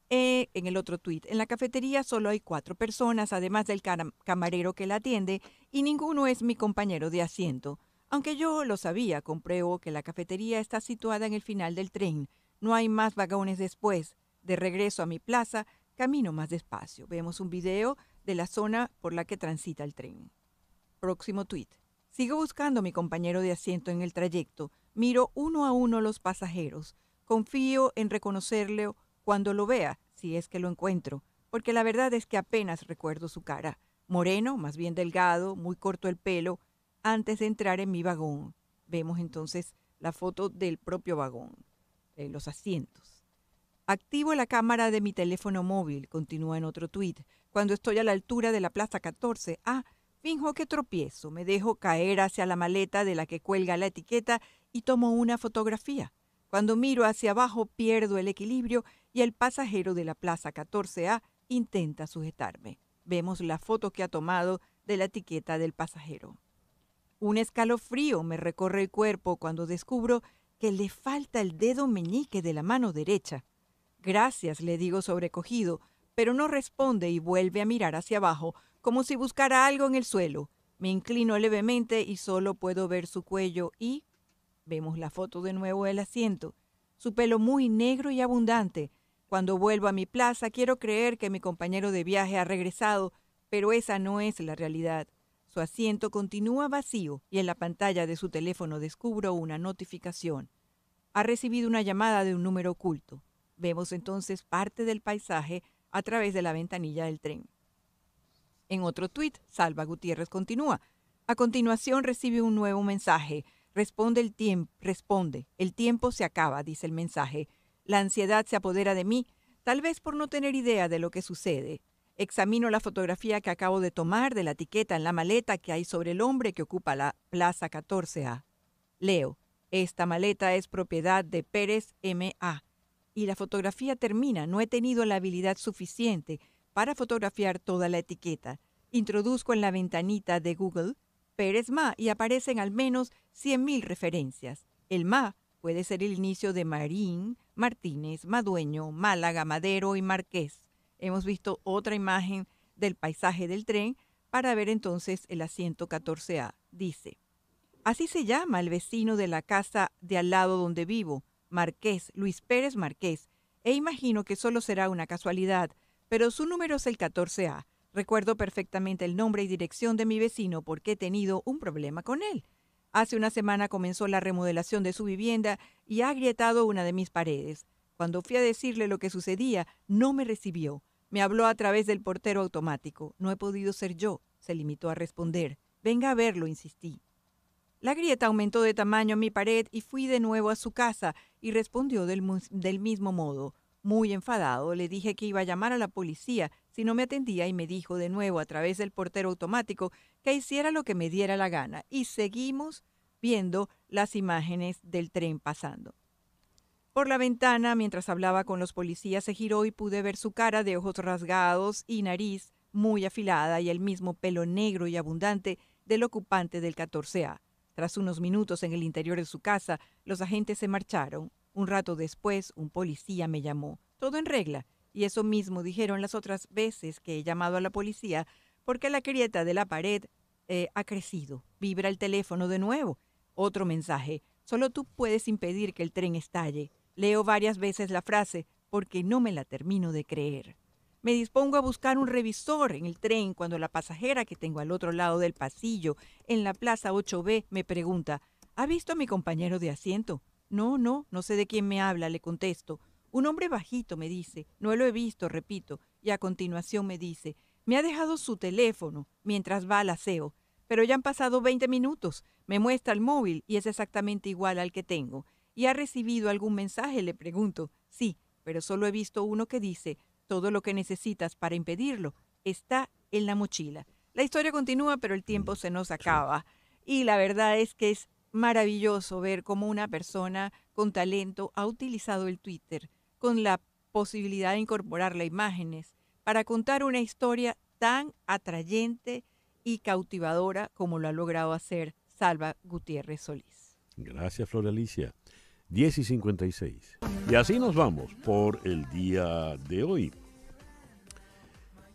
En el otro tuit, en la cafetería solo hay 4 personas, además del camarero que la atiende, y ninguno es mi compañero de asiento. Aunque yo lo sabía, compruebo que la cafetería está situada en el final del tren. No hay más vagones después. De regreso a mi plaza, camino más despacio. Vemos un video de la zona por la que transita el tren. Próximo tuit. Sigo buscando a mi compañero de asiento en el trayecto. Miro uno a uno los pasajeros. Confío en reconocerle cuando lo vea, si es que lo encuentro, porque la verdad es que apenas recuerdo su cara. Moreno, más bien delgado, muy corto el pelo, antes de entrar en mi vagón. Vemos entonces la foto del propio vagón, los asientos. Activo la cámara de mi teléfono móvil, continúa en otro tuit. Cuando estoy a la altura de la plaza 14A, finjo que tropiezo, me dejo caer hacia la maleta de la que cuelga la etiqueta y tomo una fotografía. Cuando miro hacia abajo pierdo el equilibrio y el pasajero de la plaza 14A intenta sujetarme. Vemos la foto que ha tomado de la etiqueta del pasajero. Un escalofrío me recorre el cuerpo cuando descubro que le falta el dedo meñique de la mano derecha. Gracias, le digo sobrecogido, pero no responde y vuelve a mirar hacia abajo como si buscara algo en el suelo. Me inclino levemente y solo puedo ver su cuello y... Vemos la foto de nuevo del asiento. Su pelo muy negro y abundante. Cuando vuelvo a mi plaza quiero creer que mi compañero de viaje ha regresado, pero esa no es la realidad. Su asiento continúa vacío y en la pantalla de su teléfono descubro una notificación. Ha recibido una llamada de un número oculto. Vemos entonces parte del paisaje a través de la ventanilla del tren. En otro tuit, Salva Gutiérrez continúa. A continuación recibe un nuevo mensaje. Responde, el tiempo se acaba, dice el mensaje. La ansiedad se apodera de mí, tal vez por no tener idea de lo que sucede. Examino la fotografía que acabo de tomar de la etiqueta en la maleta que hay sobre el hombre que ocupa la plaza 14A. Leo, esta maleta es propiedad de Pérez M.A. Y la fotografía termina. No he tenido la habilidad suficiente para fotografiar toda la etiqueta. Introduzco en la ventanita de Google Pérez Ma y aparecen al menos 100,000 referencias. El Ma puede ser el inicio de Marín, Martínez, Madueño, Málaga, Madero y Marqués. Hemos visto otra imagen del paisaje del tren para ver entonces el asiento 14A. Dice, así se llama el vecino de la casa de al lado donde vivo, Marqués, Luis Pérez Marqués, e imagino que solo será una casualidad, pero su número es el 14A. Recuerdo perfectamente el nombre y dirección de mi vecino porque he tenido un problema con él. Hace una semana comenzó la remodelación de su vivienda y ha agrietado una de mis paredes. Cuando fui a decirle lo que sucedía, no me recibió. Me habló a través del portero automático. No he podido ser yo, se limitó a responder. Venga a verlo, insistí. La grieta aumentó de tamaño en mi pared y fui de nuevo a su casa y respondió del mismo modo. Muy enfadado, le dije que iba a llamar a la policía si no me atendía y me dijo de nuevo a través del portero automático que hiciera lo que me diera la gana. Y seguimos viendo las imágenes del tren pasando. Por la ventana, mientras hablaba con los policías, se giró y pude ver su cara de ojos rasgados y nariz muy afilada y el mismo pelo negro y abundante del ocupante del 14A. Tras unos minutos en el interior de su casa, los agentes se marcharon. Un rato después, un policía me llamó. Todo en regla. Y eso mismo dijeron las otras veces que he llamado a la policía, porque la grieta de la pared ha crecido. Vibra el teléfono de nuevo. Otro mensaje. Solo tú puedes impedir que el tren estalle. Leo varias veces la frase porque no me la termino de creer. Me dispongo a buscar un revisor en el tren cuando la pasajera que tengo al otro lado del pasillo, en la plaza 8B, me pregunta, ¿ha visto a mi compañero de asiento? No sé de quién me habla, le contesto. Un hombre bajito me dice, no lo he visto, repito, y a continuación me dice, me ha dejado su teléfono mientras va al aseo, pero ya han pasado 20 minutos. Me muestra el móvil y es exactamente igual al que tengo. ¿Y ha recibido algún mensaje?, le pregunto. Sí, pero solo he visto uno que dice, todo lo que necesitas para impedirlo está en la mochila. La historia continúa, pero el tiempo se nos acaba. Y la verdad es que es maravilloso ver cómo una persona con talento ha utilizado el Twitter con la posibilidad de incorporarle imágenes para contar una historia tan atrayente y cautivadora como lo ha logrado hacer Salva Gutiérrez Solís. Gracias, Flor Alicia. 10:56. Y así nos vamos por el día de hoy.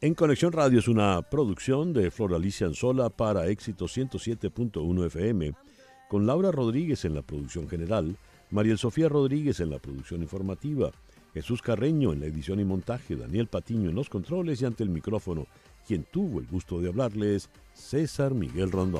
En Conexión Radio es una producción de Flor Alicia Anzola para Éxito 107.1 FM, con Laura Rodríguez en la producción general, Mariel Sofía Rodríguez en la producción informativa, Jesús Carreño en la edición y montaje, Daniel Patiño en los controles y ante el micrófono, quien tuvo el gusto de hablarles, César Miguel Rondón.